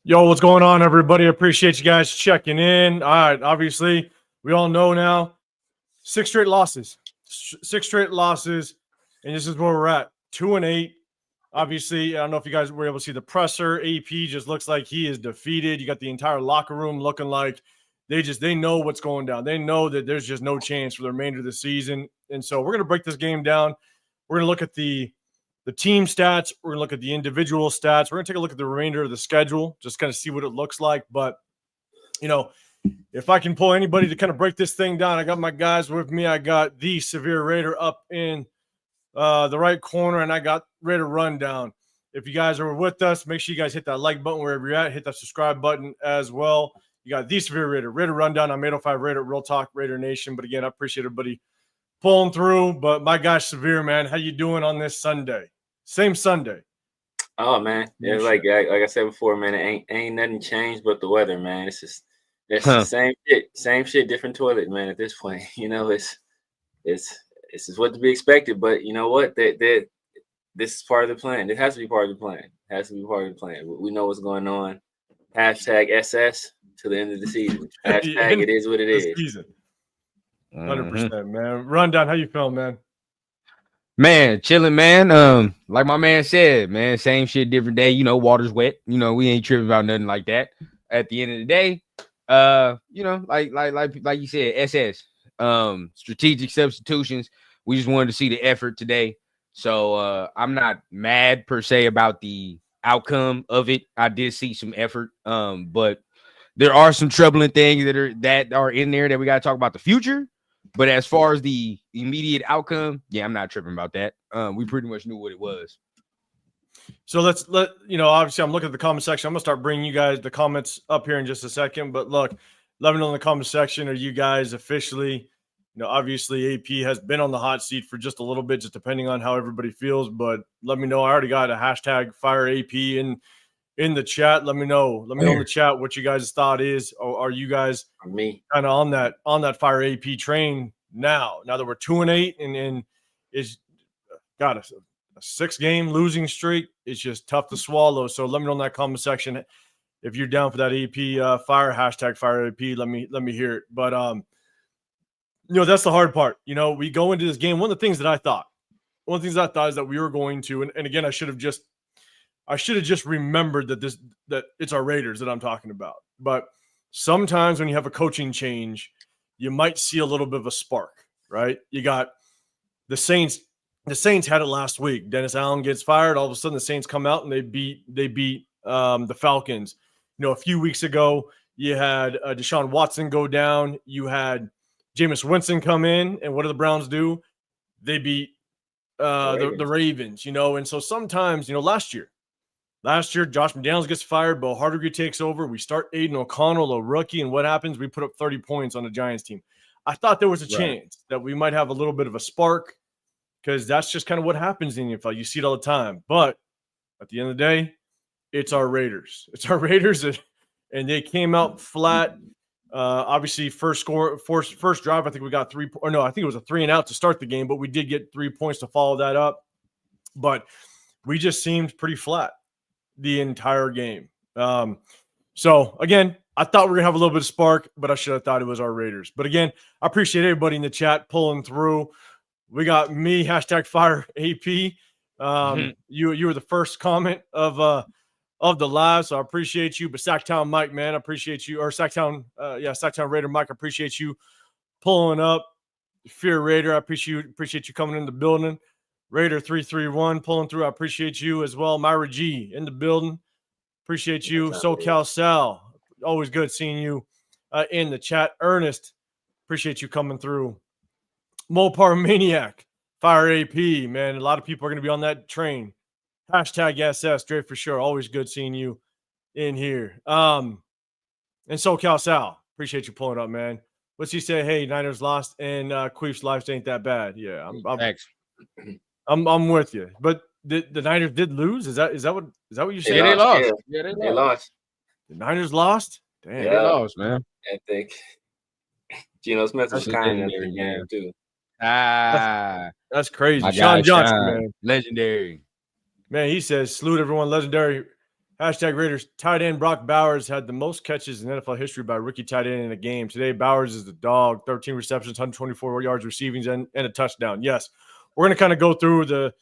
Yo, what's going on, everybody? I appreciate you guys checking in. All right, obviously, we all know now 6 straight losses, 6 straight losses, and this is where we're at 2-8. Obviously, I don't know if you guys were able to see the presser. AP just looks like he is defeated. You got the entire locker room looking like they know what's going down. They know that there's just no chance for the remainder of the season. And so we're gonna break this game down. We're gonna look at the team stats. We're going to look at the individual stats. We're going to take a look at the remainder of the schedule, just kind of see what it looks like. But, if I can pull anybody to kind of break this thing down, I got my guys with me. I got the Severe Raider up in the right corner, and I got Raider Rundown. If you guys are with us, make sure you guys hit that like button wherever you're at. Hit that subscribe button as well. You got the Severe Raider, Raider Rundown. I'm 805 Raider, Real Talk Raider Nation. But again, I appreciate everybody pulling through. But my guy Severe, man, how you doing on this Sunday? Same Sunday. Oh man, yeah, like I said before, man, it ain't nothing changed but the weather, man. It's the same shit, different toilet, man. At this point, it's just what to be expected. But you know what? That this is part of the plan. It has to be part of the plan. It has to be part of the plan. We know what's going on. Hashtag SS to the end of the season. Hashtag it is what it is. Season. 100%, man. Rundown, how you feeling, man? Man, chilling, man. Like my man said, man, same shit, different day. Water's wet. We ain't tripping about nothing like that. At the end of the day, like you said, SS, strategic substitutions. We just wanted to see the effort today. So I'm not mad per se about the outcome of it. I did see some effort, but there are some troubling things that are in there that we got to talk about the future. But as far as the immediate outcome, yeah, I'm not tripping about that. We pretty much knew what it was. So obviously I'm looking at the comment section. I'm going to start bringing you guys the comments up here in just a second. But look, let me know in the comment section. Are you guys officially, obviously AP has been on the hot seat for just a little bit, just depending on how everybody feels. But let me know. I already got a hashtag fire AP in the chat. Let me know in the chat what you guys' thought is. Or are you guys kind of on that fire AP train now that we're 2-8 and is got a 6-game losing streak? It's just tough to swallow. So let me know in that comment section if you're down for that AP fire, hashtag fire AP. Let me hear it. But that's the hard part. We go into this game. One of the things that I thought is that we were going to, and again, I should have just remembered that it's our Raiders that I'm talking about. But sometimes when you have a coaching change, you might see a little bit of a spark, right? You got the Saints. The Saints had it last week. Dennis Allen gets fired. All of a sudden, the Saints come out and they beat the Falcons. A few weeks ago, you had Deshaun Watson go down. You had Jameis Winston come in, and what do the Browns do? They beat the Ravens. And so sometimes, last year, Josh McDaniels gets fired. Bo Hardigree takes over. We start Aiden O'Connell, a rookie, and what happens? We put up 30 points on the Giants team. I thought there was a chance that we might have a little bit of a spark because that's just kind of what happens in the NFL. You see it all the time. But at the end of the day, it's our Raiders. It's our Raiders, and they came out flat. Obviously, first drive, I think we got I think it was a 3-and-out to start the game, but we did get 3 points to follow that up. But we just seemed pretty flat the entire game. So again, I thought we were gonna have a little bit of spark, but I should have thought it was our Raiders. But again, I appreciate everybody in the chat pulling through. We got me, hashtag fire AP. You were the first comment of the live, so I appreciate you. But Sacktown Mike, man, I appreciate you. Or Sacktown Raider Mike, I appreciate you pulling up. Fear Raider, I appreciate you coming in the building. Raider 331 pulling through. I appreciate you as well. Myra G in the building. Appreciate you. SoCal Sal. Always good seeing you in the chat. Ernest, appreciate you coming through. Mopar Maniac, fire AP, man. A lot of people are going to be on that train. Hashtag SS, Dre for sure. Always good seeing you in here. And SoCal Sal, appreciate you pulling up, man. What's he say? Hey, Niners lost and Queef's life ain't that bad. Yeah, I'm with you. But the Niners did lose. Is that what you said? They lost. Yeah, they lost. The Niners lost. Damn, they lost, man. I think Geno Smith was kind of every game too. That's crazy. My Sean guy, Johnson, man, legendary. Man, he says salute everyone. Legendary Hashtag Raiders. Tight end Brock Bowers had the most catches in NFL history by rookie tight end in a game. Today, Bowers is the dog. 13 receptions, 124 yards receiving, and a touchdown. Yes, we're going to kind of go through the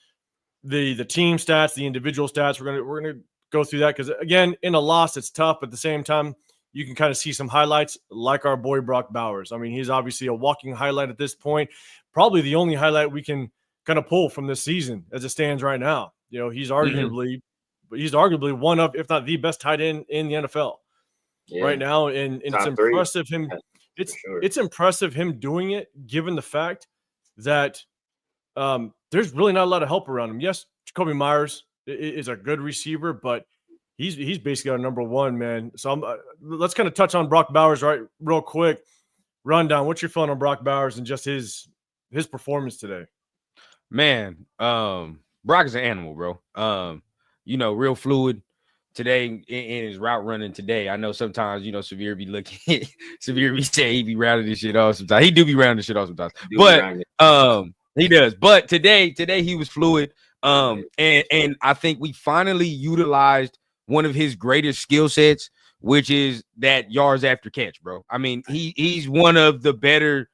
team stats, the individual stats. We're gonna go through that because, again, in a loss, it's tough. But at the same time, you can kind of see some highlights like our boy Brock Bowers. I mean, he's obviously a walking highlight at this point. Probably the only highlight we can kind of pull from this season as it stands right now. You know, he's arguably one of, if not the best tight end in the NFL right now. And it's impressive it's impressive him doing it, given the fact that there's really not a lot of help around him. Yes, Jacoby Myers is a good receiver, but he's basically our number one, man. So let's kind of touch on Brock Bowers real quick. Rundown. What's your feeling on Brock Bowers and just his performance today? Man, Brock is an animal, bro. You know, real fluid today in his route running today. I know sometimes, you know, Severe be looking Severe be saying he be rounding this shit off sometimes. He do be rounding shit off sometimes. But he does. But today he was fluid. And I think we finally utilized one of his greatest skill sets, which is that yards after catch, bro. I mean, he's one of the better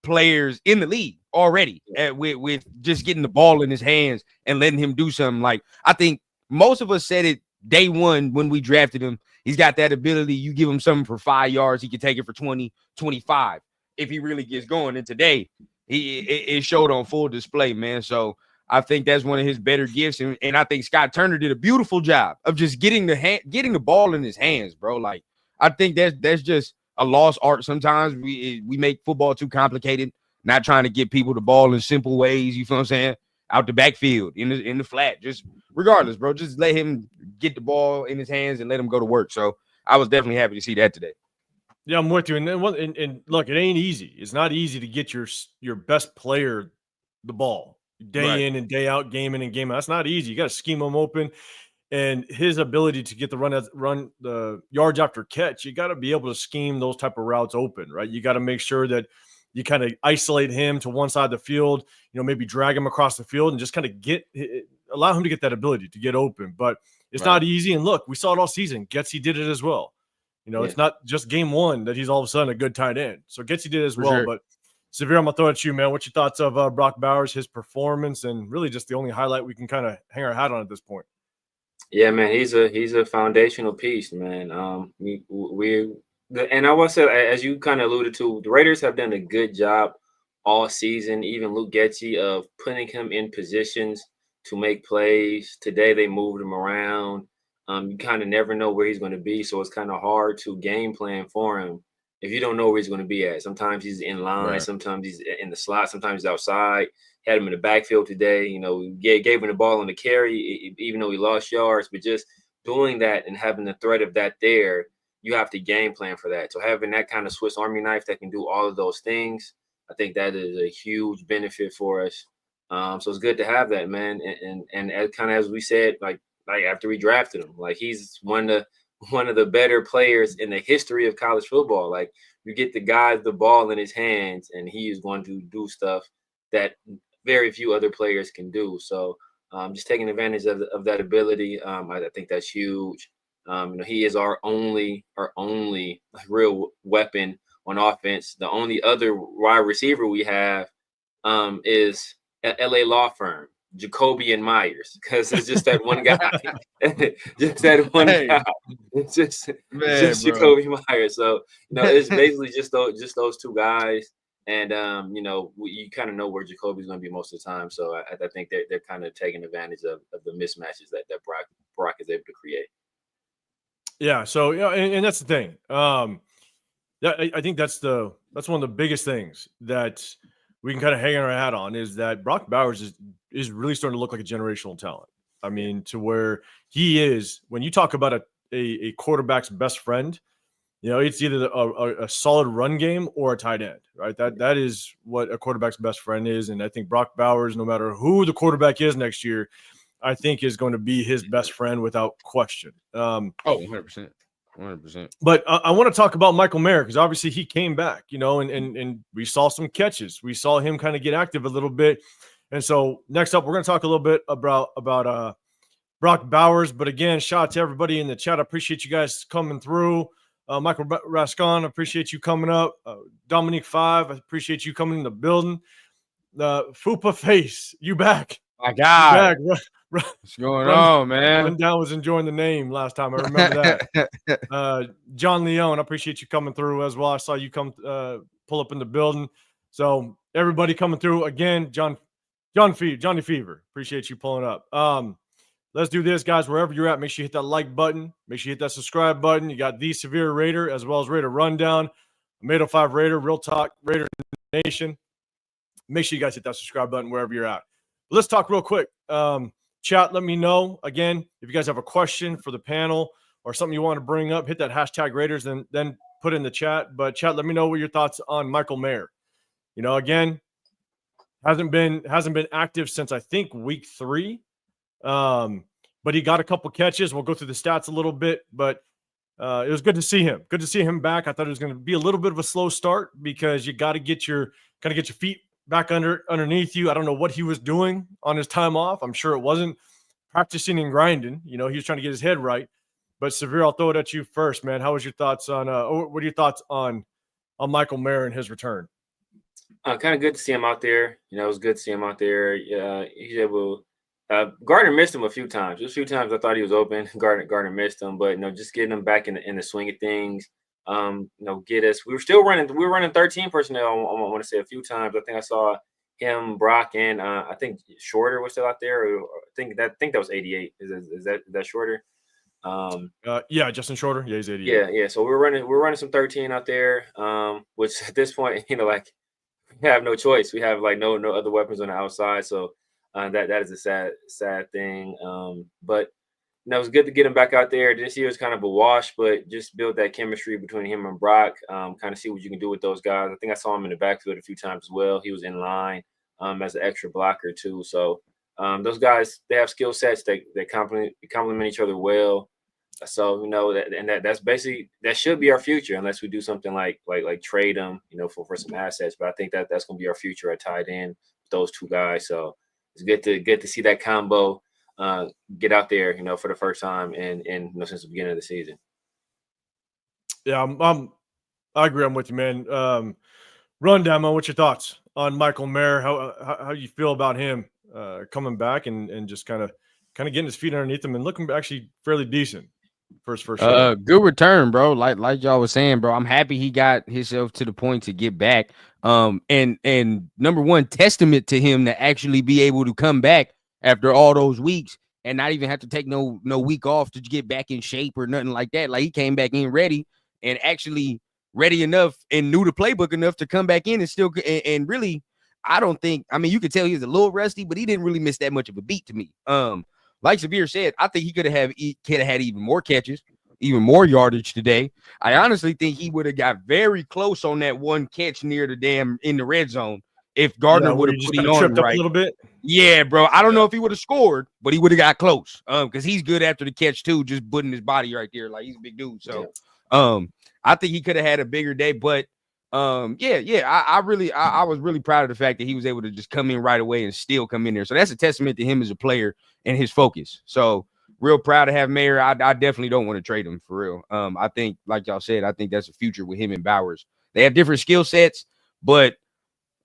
players in the league already with just getting the ball in his hands and letting him do something. Like, I think most of us said it day one when we drafted him. He's got that ability. You give him something for 5 yards, he can take it for 20, 25 if he really gets going. And today it showed on full display, man. So I think that's one of his better gifts. And I think Scott Turner did a beautiful job of just getting the ball in his hands, bro. Like, I think that's just a lost art. Sometimes we make football too complicated, not trying to get people the ball in simple ways. You feel what I'm saying? Out the backfield, in the flat, just regardless, bro. Just let him get the ball in his hands and let him go to work. So I was definitely happy to see that today. Yeah, I'm with you. And look, it ain't easy. It's not easy to get your best player the ball day in and day out, game in and game out. That's not easy. You got to scheme him open. And his ability to get the run the yards after catch, you got to be able to scheme those type of routes open, right? You got to make sure that you kind of isolate him to one side of the field, you know, maybe drag him across the field and just kind of allow him to get that ability to get open. But it's not easy. And look, we saw it all season. Getsy did it as well. You know, it's not just game one that he's all of a sudden a good tight end. So Getsy did it as well. Sure. But Severe, I'm going to throw it at you, man. What's your thoughts of Brock Bowers, his performance, and really just the only highlight we can kind of hang our hat on at this point? Yeah, man, he's a foundational piece, man. And I will say, as you kind of alluded to, the Raiders have done a good job all season, even Luke Getsy, of putting him in positions to make plays. Today they moved him around. You kind of never know where he's going to be, so it's kind of hard to game plan for him if you don't know where he's going to be at. Sometimes he's in line, sometimes he's in the slot, sometimes he's outside. Had him in the backfield today. You know, gave him the ball on the carry, even though he lost yards. But just doing that and having the threat of that there, you have to game plan for that. So having that kind of Swiss Army knife that can do all of those things, I think that is a huge benefit for us. So it's good to have that, man. And as kind of as we said, like after we drafted him, like he's one of the better players in the history of college football. Like, you get the guy the ball in his hands, and he is going to do stuff that very few other players can do. So just taking advantage of that ability, I think that's huge. You know, he is our only real weapon on offense. The only other wide receiver we have is an LA law firm, Jacoby and Myers, because it's just that one guy. Just that one guy. It's just Jacoby Myers. So, you know, it's basically just those two guys. And you know, you kind of know where Jacoby's going to be most of the time. So I think they're kind of taking advantage of the mismatches that Brock is able to create. Yeah. So, you know, and that's the thing. I think that's one of the biggest things that we can kind of hang our hat on, is that Brock Bowers is really starting to look like a generational talent. I mean, to where he is, when you talk about a quarterback's best friend, you know, it's either a solid run game or a tight end, right? That is what a quarterback's best friend is. And I think Brock Bowers, no matter who the quarterback is next year, I think is going to be his best friend without question. 100%. 100%. But I want to talk about Michael Mayer, because obviously he came back, you know, and we saw some catches. We saw him kind of get active a little bit. And so next up, we're going to talk a little bit about Brock Bowers. But again, shout out to everybody in the chat. I appreciate you guys coming through. Michael Rascon, appreciate you coming up. Dominique 5, I appreciate you coming in the building. Fupa Face, you back. My God. You back. What's going on, man? Rundown was enjoying the name last time. I remember that. John Leone, I appreciate you coming through as well. I saw you come pull up in the building. So everybody coming through again. Johnny Fever, appreciate you pulling up. Let's do this, guys. Wherever you're at, make sure you hit that like button. Make sure you hit that subscribe button. You got the Severe Raider as well as Raider Rundown, Tomato 5 Raider, Real Talk Raider Nation. Make sure you guys hit that subscribe button wherever you're at. Let's talk real quick. Chat, let me know. Again, if you guys have a question for the panel or something you want to bring up, hit that hashtag Raiders and then put in the chat. But chat, let me know what your thoughts on Michael Mayer. You know, again, hasn't been active since I think week 3. But he got a couple catches. We'll go through the stats a little bit, but it was good to see him. Good to see him back. I thought it was going to be a little bit of a slow start because you got to get your feet back underneath you. I don't know what he was doing on his time off. I'm sure it wasn't practicing and grinding. You know, he was trying to get his head right. But Severe, I'll throw it at you first, man. How was your thoughts on what are your thoughts on Michael Mayer and his return? Kind of good to see him out there. You know, it was good to see him out there. He's able. Gardner missed him a few times. There's a few times I thought he was open. Gardner missed him, but just getting him back in the swing of things. Get us. We were running 13 personnel. I want to say a few times. I think I saw him, Brock, and I think Shorter was still out there. I think that was 88. Is that Shorter? Yeah, Justin Shorter. Yeah, he's 88. Yeah. So we're running some 13 out there. Which at this point, we have no choice. We have no other weapons on the outside. So. That is a sad thing. But it was good to get him back out there. This year was kind of a wash, but just build that chemistry between him and Brock. Kind of see what you can do with those guys. I think I saw him in the backfield a few times as well. He was in line as an extra blocker too. So those guys, they have skill sets that complement each other well. So that's basically that should be our future unless we do something like trade them, for some assets. But I think that's going to be our future at tight end. Those two guys. So. It's good to see that combo get out there, for the first time and since the beginning of the season. Yeah, I agree. I'm with you, man. Rundown, man. What's your thoughts on Michael Mayer? How you feel about him coming back and just kind of getting his feet underneath him and looking actually fairly decent first show? Good return, bro. Like y'all was saying, bro. I'm happy he got himself to the point to get back. And number one, testament to him to actually be able to come back after all those weeks and not even have to take no week off to get back in shape or nothing like that. Like he came back in ready and actually ready enough and knew the playbook enough to come back in and still and really, you could tell he was a little rusty, but he didn't really miss that much of a beat to me. Like Severe said, I think he could have had even more catches, even more yardage today. I honestly think he would have got very close on that one catch near the in the red zone if Gardner would have put him on right a little bit. Yeah, bro. I don't know if he would have scored, but he would have got close. Because he's good after the catch too, just putting his body right there. Like he's a big dude. So I think he could have had a bigger day, but I was really proud of the fact that he was able to just come in right away and still come in there. So that's a testament to him as a player and his focus. So real proud to have Mayer. I definitely don't want to trade him for real. I think, like y'all said, I think that's a future with him and Bowers. They have different skill sets, but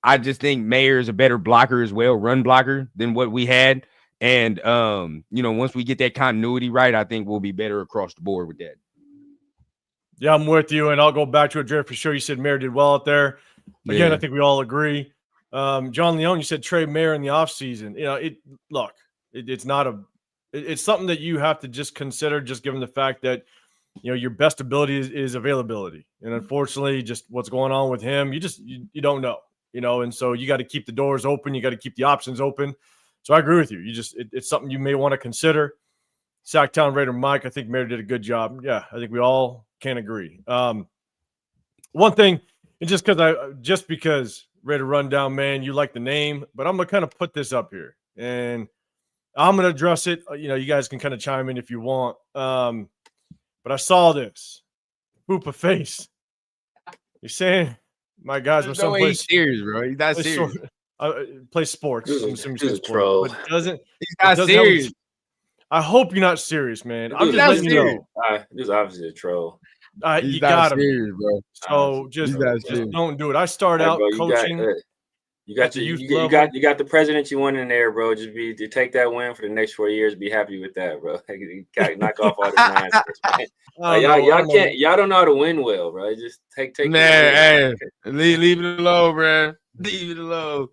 I just think Mayer is a better blocker as well, run blocker than what we had. And once we get that continuity right, I think we'll be better across the board with that. Yeah, I'm with you, and I'll go back to it, Jared, for sure. You said Mayer did well out there. Again, I think we all agree. John Leone, you said trade Mayer in the offseason. It's something that you have to just consider, just given the fact that your best ability is availability, and unfortunately, just what's going on with him, you don't know, and so you got to keep the doors open, you got to keep the options open. So I agree with you. It's something you may want to consider. Sacktown Raider Mike, I think Mayer did a good job. Yeah, I think we all can agree. One thing, and just because Raider Rundown, man, you like the name, but I'm gonna kind of put this up here and I'm gonna address it. You guys can kind of chime in if you want. But I saw this. Fupa Face. You're saying my guys, my son plays serious, bro. He's not serious. Plays sports. I'm assuming he's troll. But he's not serious. I hope you're not serious, man. I'm Dude, just not letting you serious. know. This is obviously a troll. He's You not gotta be. serious, bro. So just don't do it. I start All right, out bro, coaching at the youth level. You got the president you want in there, bro. Just to take that win for the next 4 years. Be happy with that, bro. You got to knock off all this nonsense, man. Y'all don't know how to win well, bro. Just take Man, hey, leave it alone, bro. Leave it alone.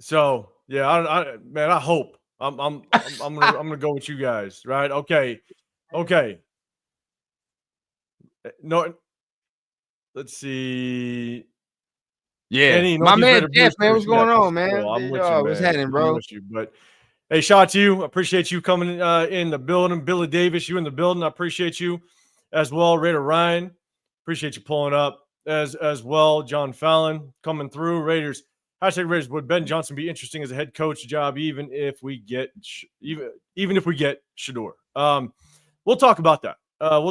So yeah, man, I hope I'm gonna go with you guys, right? Okay. No, let's see. Yeah, my man Jeff, man, what's going on, man? I'm with you, man. What's happening, bro? I'm with you, but hey, shout out to you. Appreciate you coming in the building. Billy Davis, you in the building. I appreciate you as well. Raider Ryan, appreciate you pulling up as well. John Fallon coming through. Raiders. #Raiders. Would Ben Johnson be interesting as a head coach job, even if we get Shedeur? We'll talk about that. I'm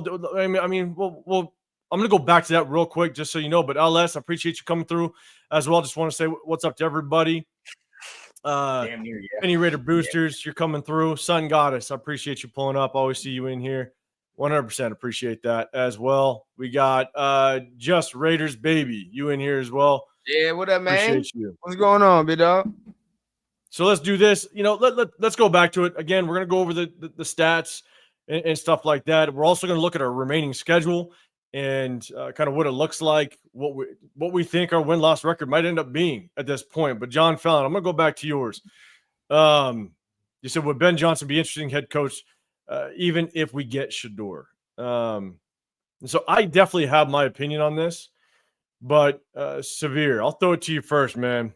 going to go back to that real quick, just so you know. But LS, I appreciate you coming through as well. Just want to say what's up to everybody. Damn near, yeah. Any Raider boosters, you're coming through. Sun Goddess, I appreciate you pulling up. Always see you in here. 100% appreciate that as well. We got Just Raiders Baby, you in here as well. Yeah, what up, man? Appreciate you. What's going on, big dog? So let's do this. Let's go back to it again. We're gonna go over the stats and stuff like that. We're also gonna look at our remaining schedule and kind of what it looks like, what we think our win-loss record might end up being at this point. But John Fallon, I'm gonna go back to yours. You said, would Ben Johnson be interesting head coach, even if we get Shedeur? So I definitely have my opinion on this, but Severe, I'll throw it to you first, man.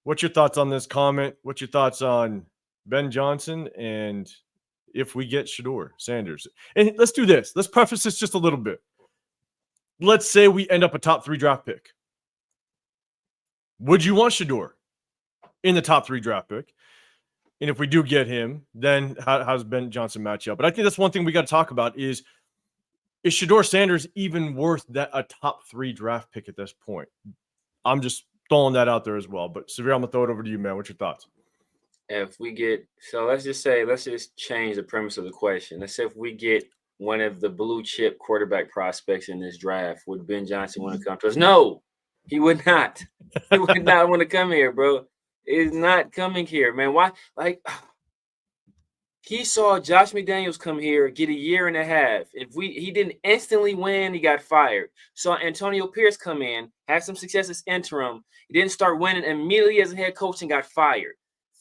What's your thoughts on this comment? What's your thoughts on Ben Johnson and if we get Shedeur Sanders? And let's do this. Let's preface this just a little bit. Let's say we end up a top 3 draft pick. Would you want Shedeur in the top 3 draft pick? And if we do get him, then how does Ben Johnson match up? But I think that's one thing we got to talk about is Shedeur Sanders even worth a top 3 draft pick at this point? I'm just throwing that out there as well. But Severe, I'm going to throw it over to you, man. What's your thoughts? If we get – so let's just change the premise of the question. Let's say if we get one of the blue chip quarterback prospects in this draft, would Ben Johnson want to come to us? No, he would not. He would not want to come here, bro. He's not coming here, man. Why? Like, he saw Josh McDaniels come here, get a year and a half. He didn't instantly win, he got fired. Saw Antonio Pierce come in, had some success as interim. He didn't start winning immediately as a head coach and got fired.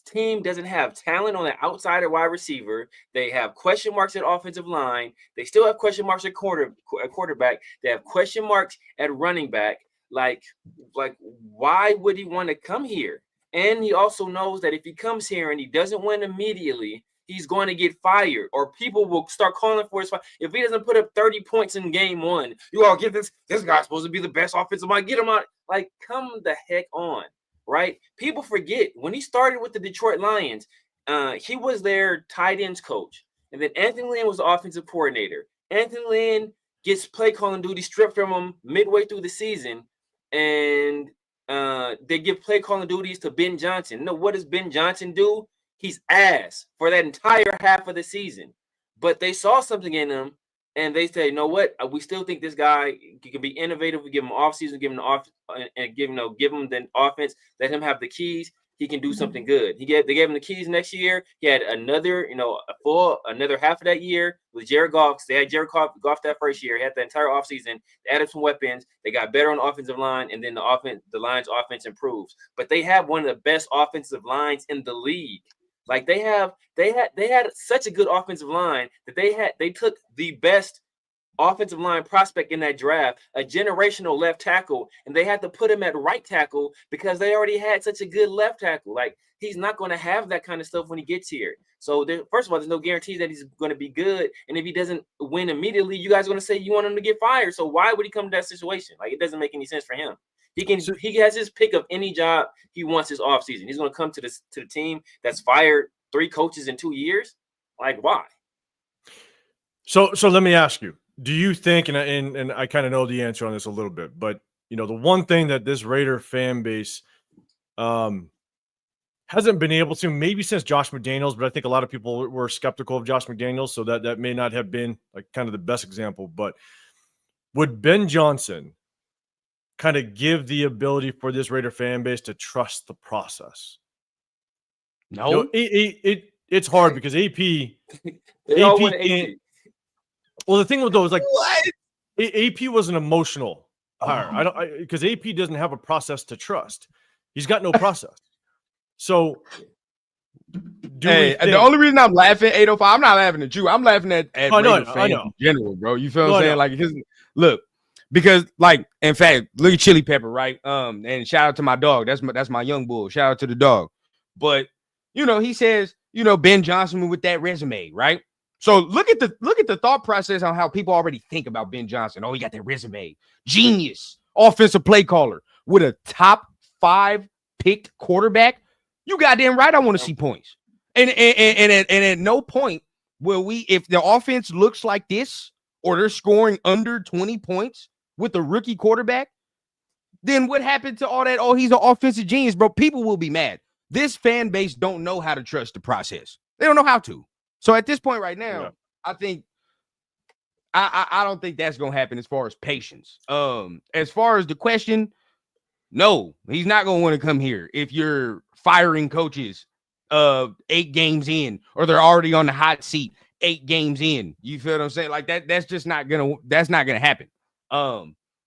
Team doesn't have talent on the outside at wide receiver. They have question marks at offensive line. They still have question marks at quarterback. They have question marks at running back. Like, why would he want to come here? And he also knows that if he comes here and he doesn't win immediately, he's going to get fired, or people will start calling for his fire. If he doesn't put up 30 points in game 1, you all give this guy's supposed to be the best offensive mind. Get him out. Like, come the heck on. Right? People forget when he started with the Detroit Lions, he was their tight ends coach. And then Anthony Lynn was the offensive coordinator. Anthony Lynn gets play calling duty stripped from him midway through the season. And they give play calling duties to Ben Johnson. No, what does Ben Johnson do? He's ass for that entire half of the season. But they saw something in him. And they say, you know what? We still think this guy can be innovative. We give him off season, give him the off, and give him the offense. Let him have the keys. He can do something good. They gave him the keys next year. He had another half of that year with Jared Goff. They had Jared Goff that first year. He had the entire offseason. They added some weapons. They got better on the offensive line, and then the Lions' offense improves. But they have one of the best offensive lines in the league. Like they had such a good offensive line that they took the best offensive line prospect in that draft, a generational left tackle, and they had to put him at right tackle because they already had such a good left tackle. Like, he's not going to have that kind of stuff when he gets here. So first of all, there's no guarantee that he's going to be good. And if he doesn't win immediately, you guys are going to say you want him to get fired. So why would he come to that situation? Like, it doesn't make any sense for him. He has his pick of any job he wants this offseason. He's going to come to the team that's fired 3 coaches in 2 years. Like, why? So let me ask you, do you think, and I kind of know the answer on this a little bit, but the one thing that this Raider fan base hasn't been able to, maybe since Josh McDaniels, but I think a lot of people were skeptical of Josh McDaniels, so that may not have been like kind of the best example. But would Ben Johnson kind of give the ability for this Raider fan base to trust the process? No, You know, it's hard because AP They all want AP. Well, the thing with those, like, what? AP was an emotional hire. Because AP doesn't have a process to trust. He's got no process. So, the only reason I'm laughing, 805, I'm not laughing at you. I'm laughing at Raider fans in general, bro. You feel what I'm saying? Like, look, because, like, in fact, look at Chili Pepper, right? And shout out to my dog. That's my young bull. Shout out to the dog. But you know, he says, you know, Ben Johnson with that resume, right? So look at the thought process on how people already think about Ben Johnson. Oh, he got that resume. Genius, offensive play caller with a top 5 picked quarterback. You goddamn right. I want to see points. And at no point will we, if the offense looks like this or they're scoring under 20 points with a rookie quarterback, then what happened to all that? Oh, he's an offensive genius, bro. People will be mad. This fan base don't know how to trust the process. They don't know how to. So at this point right now, I think I don't think that's gonna happen as far as patience. As far as the question, no, he's not gonna want to come here if you're firing coaches 8 games in, or they're already on the hot seat 8 games in. You feel what I'm saying? Like that's just not gonna happen.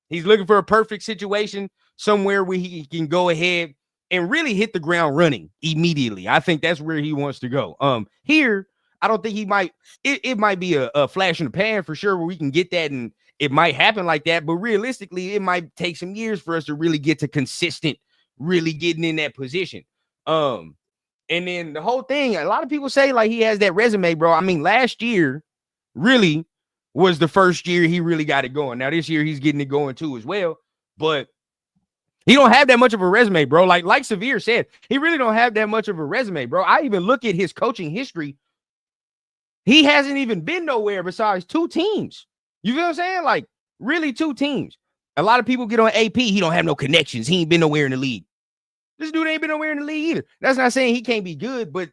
He's looking for a perfect situation somewhere where he can go ahead and really hit the ground running immediately. I think that's where he wants to go. Here, I don't think he might. It might be a flash in the pan for sure where we can get that, and it might happen like that. But realistically, it might take some years for us to really get to consistent, really getting in that position. And then the whole thing, a lot of people say like he has that resume, bro. I mean, last year really was the first year he really got it going. Now this year he's getting it going too as well, but he don't have that much of a resume, bro. Like Severe said, he really don't have that much of a resume, bro. I even look at his coaching history. He hasn't even been nowhere besides 2 teams. You feel what I'm saying? Like, really 2 teams. A lot of people get on AP. He don't have no connections. He ain't been nowhere in the league. This dude ain't been nowhere in the league either. That's not saying he can't be good, but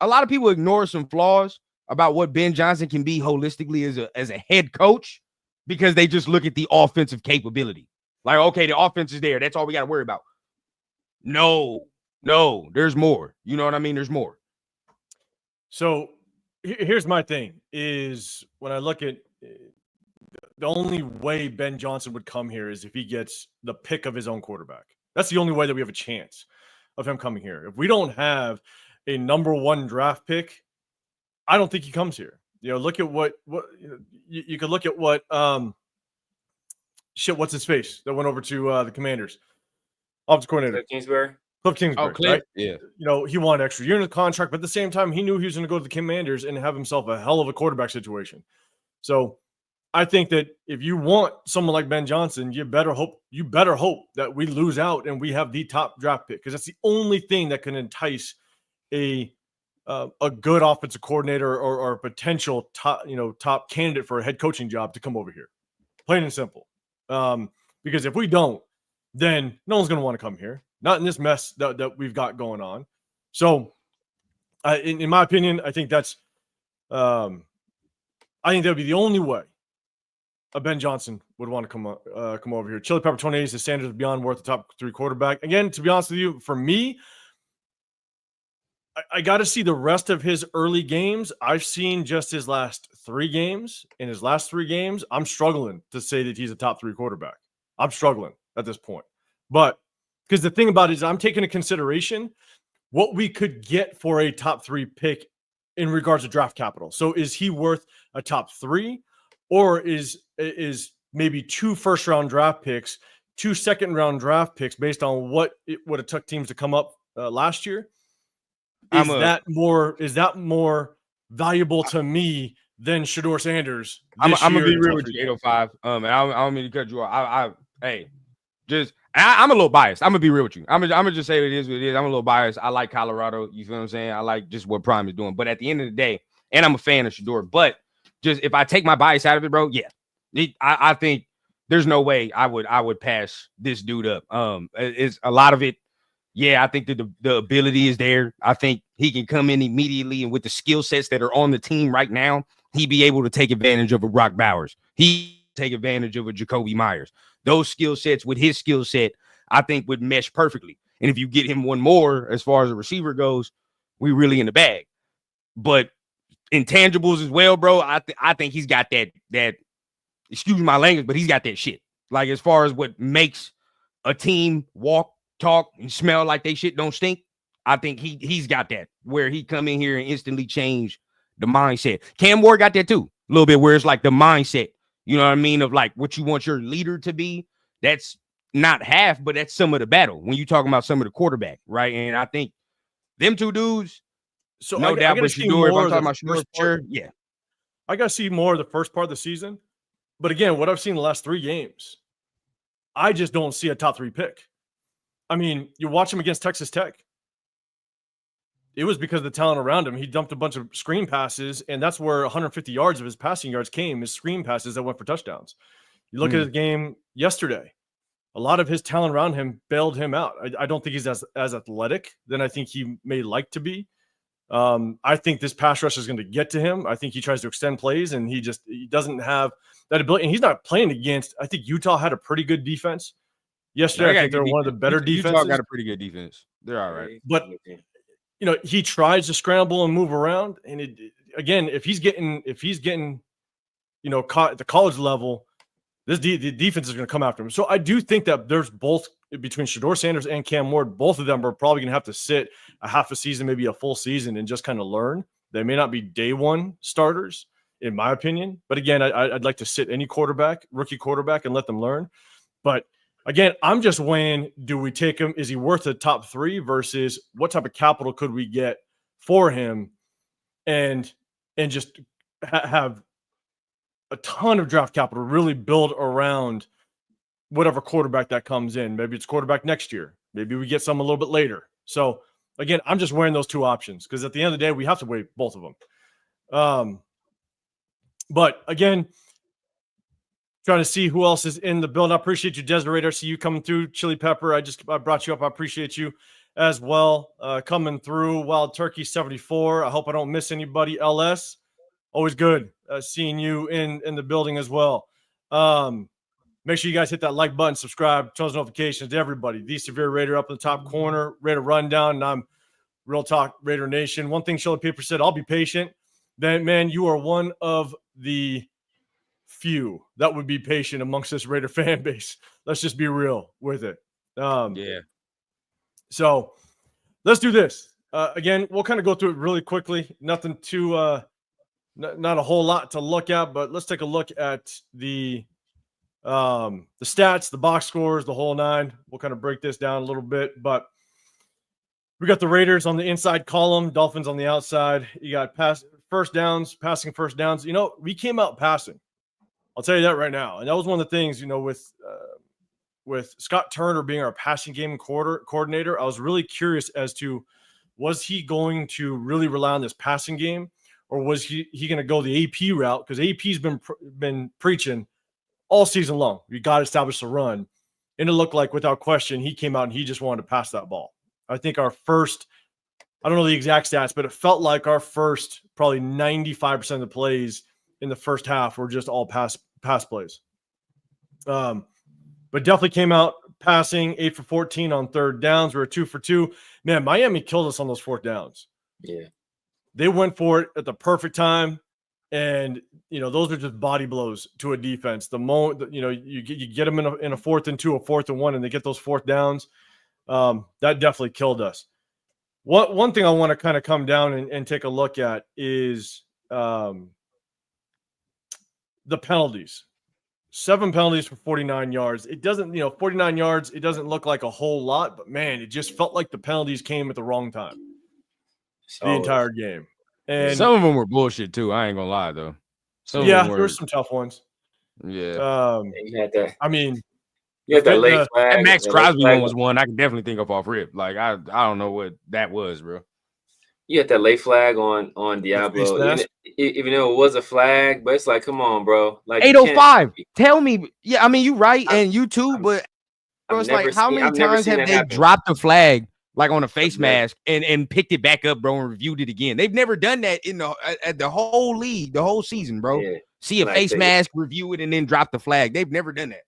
a lot of people ignore some flaws about what Ben Johnson can be holistically as a head coach because they just look at the offensive capability. Like, okay, the offense is there. That's all we got to worry about. No, there's more. You know what I mean? There's more. So here's my thing is when I look at the only way Ben Johnson would come here is if he gets the pick of his own quarterback. That's the only way that we have a chance of him coming here. If we don't have a number 1 draft pick, I don't think he comes here. You know, look at what you could look at what what's his face that went over to the Commanders, offensive coordinator Cliff Kingsbury. Cliff, right? Yeah. You know, he wanted extra year in the contract, but at the same time, he knew he was going to go to the Commanders and have himself a hell of a quarterback situation. So I think that if you want someone like Ben Johnson, you better hope that we lose out and we have the top draft pick, because that's the only thing that can entice a good offensive coordinator or a potential top candidate for a head coaching job to come over here. Plain and simple. Because if we don't, then no one's going to want to come here. Not in this mess that we've got going on. So, in my opinion, I think that's I think that would be the only way a Ben Johnson would want to come over here. Chili Pepper 28 is the standards of beyond worth the top 3 quarterback. Again, to be honest with you, for me, I got to see the rest of his early games. I've seen just his last 3 games. In his last 3 games, I'm struggling to say that he's a top 3 quarterback. I'm struggling at this point. But because the thing about it is I'm taking into consideration what we could get for a top 3 pick in regards to draft capital. So is he worth a top 3, or is maybe 2 first-round draft picks, 2 second-round draft picks based on what it would have took teams to come up last year? Is that more valuable to me than Shedeur Sanders? I'm gonna be real with you, 805. And I don't mean to cut you off. I'm a little biased. I'm gonna be real with you. I'm gonna just say it is what it is. I'm a little biased. I like Colorado. You feel what I'm saying? I like just what Prime is doing. But at the end of the day, and I'm a fan of Shedeur. But just if I take my bias out of it, bro, I think there's no way I would pass this dude up. It's a lot of it. yeah, I think that the ability is there. I think he can come in immediately, and with the skill sets that are on the team right now, he'd be able to take advantage of a Brock Bowers. He take advantage of a Jacoby Myers. Those skill sets with his skill set, I think would mesh perfectly. And if you get him one more, as far as a receiver goes, we really in the bag. But intangibles as well, bro. I think he's got that. Excuse my language, but he's got that shit. Like as far as what makes a team walk, talk, and smell like they shit don't stink. I think he's got that where he come in here and instantly change the mindset. Cam Ward got that too, a little bit where it's like the mindset. You know what I mean? Of like what you want your leader to be. That's not half, but that's some of the battle when you talking about some of the quarterback, right? And I think them two dudes, So no doubt, but Shador, if I'm talking about Shador, sure, yeah. I got to see more of the first part of the season. But again, what I've seen the last 3 games, I just don't see a top 3 pick. I mean, you watch him against Texas Tech. It was because of the talent around him. He dumped a bunch of screen passes, and that's where 150 yards of his passing yards came, his screen passes that went for touchdowns. You look at his game yesterday, a lot of his talent around him bailed him out. I don't think he's as athletic than I think he may like to be. I think this pass rush is going to get to him. I think he tries to extend plays, and he doesn't have that ability. And he's not playing against. I think Utah had a pretty good defense yesterday. I think they're one of the better defenses. Utah got a pretty good defense. They're all right. But he tries to scramble and move around. And again, if he's getting, caught at the college level, the defense is going to come after him. So I do think that there's both between Shador Sanders and Cam Ward. Both of them are probably going to have to sit a half a season, maybe a full season, and just kind of learn. They may not be day one starters, in my opinion. But again, I'd like to sit any rookie quarterback, and let them learn. But again, I'm just weighing, do we take him? Is he worth the top 3 versus what type of capital could we get for him and just have a ton of draft capital, really build around whatever quarterback that comes in. Maybe it's quarterback next year. Maybe we get some a little bit later. So again, I'm just weighing those 2 options because at the end of the day, we have to weigh both of them. But again, trying to see who else is in the build. I appreciate you, Desiree. I see you coming through. Chili Pepper, I brought you up. I appreciate you as well. Coming through. Wild Turkey 74. I hope I don't miss anybody. LS, always good seeing you in the building as well. Make sure you guys hit that like button, subscribe, turn those notifications to everybody. The Severe Raider up in the top corner, Raider Rundown, and I'm Real Talk Raider Nation. One thing Chili Pepper said, I'll be patient. Then, man, you are one of the few that would be patient amongst this Raider fan base. Let's just be real with it. Yeah. So let's do this. Again, we'll kind of go through it really quickly. Nothing too, not a whole lot to look at, but let's take a look at the stats, the box scores, the whole 9. We'll kind of break this down a little bit, but we got the Raiders on the inside column, Dolphins on the outside. You got passing first downs. We came out passing. I'll tell you that right now. And that was one of the things, with Scott Turner being our passing game coordinator, I was really curious as to, was he going to really rely on this passing game, or was he going to go the AP route? Because AP's been preaching all season long. You got to establish the run. And it looked like, without question, he came out and he just wanted to pass that ball. I think our first, I don't know the exact stats, but it felt like our first probably 95% of the plays in the first half were just all pass plays. But definitely came out passing 8 for 14 on third downs. We were 2 for 2. Man, Miami killed us on those fourth downs. Yeah. They went for it at the perfect time. And, those are just body blows to a defense. The moment, you get them in a 4th and 2, a 4th and 1, and they get those fourth downs. That definitely killed us. One thing I want to kind of come down and take a look at is the penalties. 7 penalties for 49 yards. It doesn't, 49 yards, it doesn't look like a whole lot, but man, it just felt like the penalties came at the wrong time the entire game. And some of them were bullshit too. I ain't gonna lie though. There were some tough ones. Yeah. You had that. I mean, you had that late flag. That Maxx Crosby one was one I can definitely think of off rip. Like I don't know what that was, bro. You had that late flag on Diablo, even though it was a flag, but it's like, come on, bro. Like 805. Tell me, yeah, I mean, you right, and you too, but bro, it's like, how many times have they dropped a flag like on a face mask, and picked it back up, bro, and reviewed it again. They've never done that in the whole league, the whole season, bro. Yeah. See a face mask, review it, and then drop the flag. They've never done that.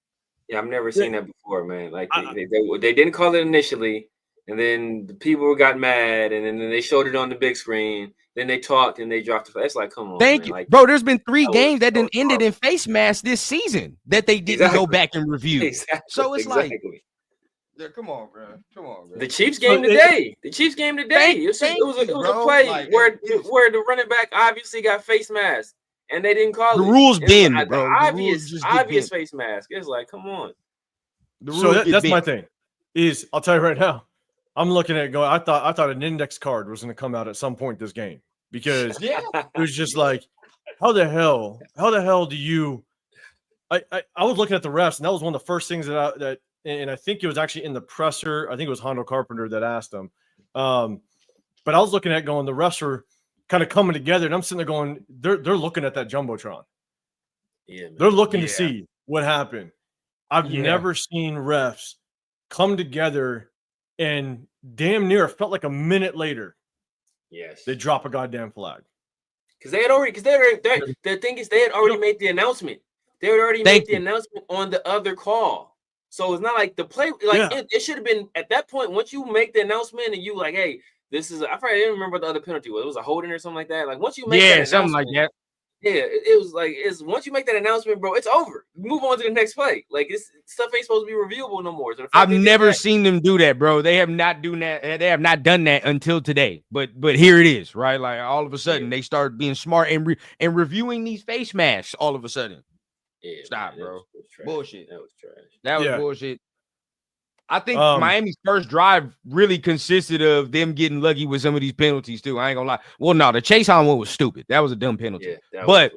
Yeah, I've never seen that before, man. Like they didn't call it initially, and then the people got mad, and then they showed it on the big screen. Then they talked and they dropped the flag. It's like, come on, thank man. you, like, bro. There's been 3 games that didn't ended in face masks this season that they didn't go back and review. Exactly. So it's like, come on, bro. Come on, bro. The Chiefs game today. It was a play like, where the running back obviously got face mask. And they didn't call the it. rules bend, like, bro. Obvious face mask. It's like, come on. So that's my thing. Is I'll tell you right now, I'm looking at it going. I thought an index card was going to come out at some point this game because it was just like, how the hell do you? I was looking at the refs, and that was one of the first things that I think it was actually in the presser. I think it was Hondo Carpenter that asked them. But I was looking at it going, the refs were kind of coming together, and I'm sitting there going, they're looking at that jumbotron. Yeah, man. They're looking to see what happened. I've never seen refs come together and damn near felt like a minute later. Yes, they drop a goddamn flag. Because they had already the thing is they had already made the announcement. They had already made the announcement on the other call. So it's not like the play, like it should have been at that point. Once you make the announcement and you like, hey, this is, I probably didn't remember what the other penalty was. It was a holding or something like that. Like once you make that something like that. Yeah, it was like once you make that announcement, bro, it's over. You move on to the next play. Like this stuff ain't supposed to be reviewable no more. So I've never seen them do that, bro. They have not done that. They have not done that until today. But here it is, right? Like all of a sudden they start being smart and reviewing these face masks. All of a sudden, stop, bro. Bullshit. That was trash. That was bullshit. I think Miami's first drive really consisted of them getting lucky with some of these penalties too. I ain't gonna lie. Well, no, the Chase on one was stupid. That was a dumb penalty. Yeah,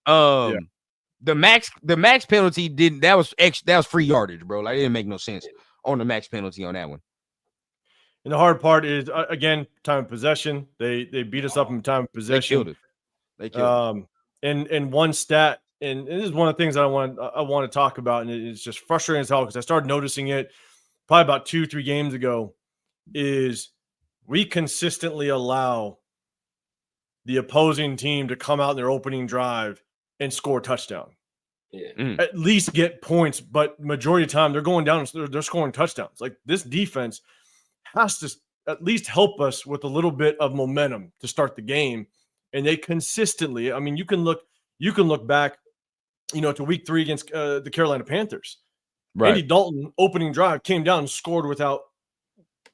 the Maxx penalty didn't. That was free yardage, bro. Like it didn't make no sense on the Maxx penalty on that one. And the hard part is again time of possession. They beat us up in time of possession. They killed it. And one stat, and this is one of the things that I want to talk about, and it's just frustrating as hell because I started noticing it probably about 2-3 games ago, is we consistently allow the opposing team to come out in their opening drive and score a touchdown. Yeah. At least get points, but majority of the time they're going down, they're scoring touchdowns. Like this defense has to at least help us with a little bit of momentum to start the game. And they consistently, I mean, you can look back, to week 3 against the Carolina Panthers. Right. Andy Dalton opening drive came down and scored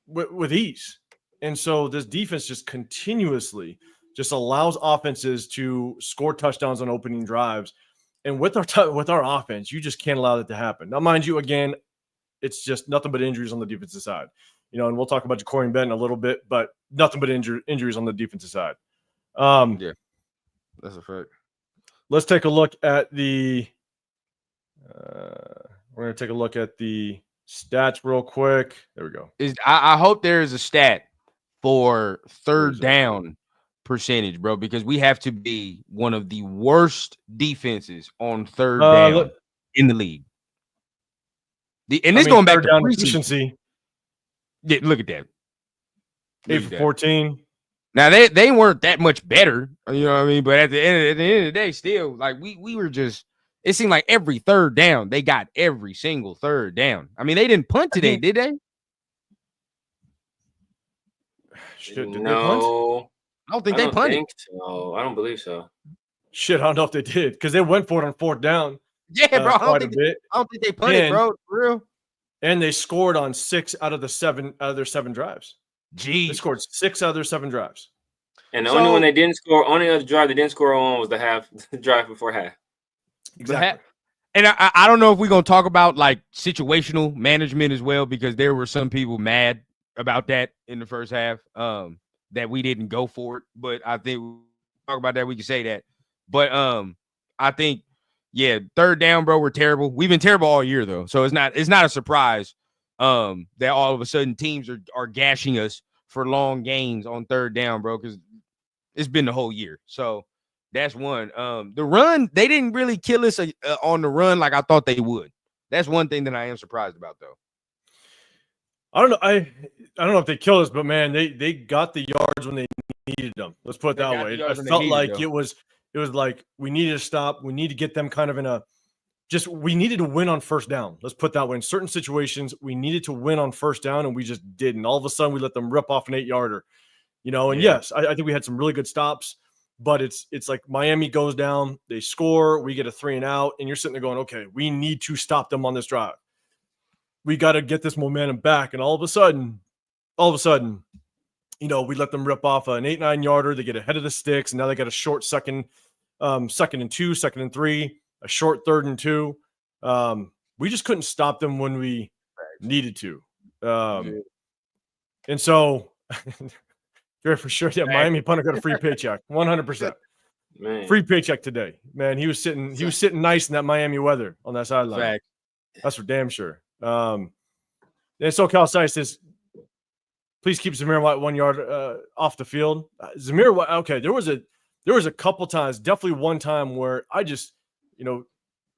with ease. And so this defense just continuously just allows offenses to score touchdowns on opening drives. And with our offense, you just can't allow that to happen. Now, mind you, again, it's just nothing but injuries on the defensive side. And we'll talk about Ja'Cory Benton a little bit, but nothing but injuries on the defensive side. Yeah, that's a fact. Let's take a look at the we're going to take a look at the stats real quick. There we go. I hope there is a stat for third down percentage, bro, because we have to be one of the worst defenses on third down in the league. Going back to down efficiency. Yeah, look at that. 8 for 14. Now they weren't that much better, you know what I mean? But at the end of the day, still, like we were just. It seemed like every third down, they got every single third down. I mean, they didn't punt today, did they? No. I don't think they punted. So. I don't believe so. Shit, I don't know if they did because they went for it on 4th down. Yeah, bro. I don't think they punted, bro. For real. And they scored on 6 out of their 7 drives. Jeez. They scored 6 out of their 7 drives. And the only one they didn't score, only other drive they didn't score on was the drive before half. Exactly. And I don't know if we're going to talk about like situational management as well, because there were some people mad about that in the first half that we didn't go for it. But I think we'll talk about that. We can say that. But I think, third down, bro, we're terrible. We've been terrible all year, though. So it's not a surprise that all of a sudden teams are gashing us for long gains on third down, bro, because it's been the whole year. So that's one. The run, they didn't really kill us on the run like I thought they would. That's one thing that I am surprised about, though. I don't know. I don't know if they killed us, but man, they got the yards when they needed them. Let's put it that way. I felt like it was like we needed to stop. We need to get them kind of in a we needed to win on first down. Let's put it that way. In certain situations, we needed to win on first down, and we just didn't. All of a sudden, we let them rip off an 8-yarder. And yes, I think we had some really good stops, but it's like Miami goes down, they score, we get a 3-and-out, and you're sitting there going, okay, we need to stop them on this drive. We got to get this momentum back. And all of a sudden, we let them rip off an 8-9-yarder. They get ahead of the sticks, and now they got a short second and 2, second and 3, a short 3rd and 2. We just couldn't stop them when we needed to. And so you're for sure. Yeah, Miami punter got a free paycheck, 100%. Man. Free paycheck today. Man, he was sitting nice in that Miami weather on that sideline. Fact. That's for damn sure. And so Cal Sai says, please keep Zamir White 1 yard off the field. Zamir White, okay, there was a couple times, definitely one time where I just,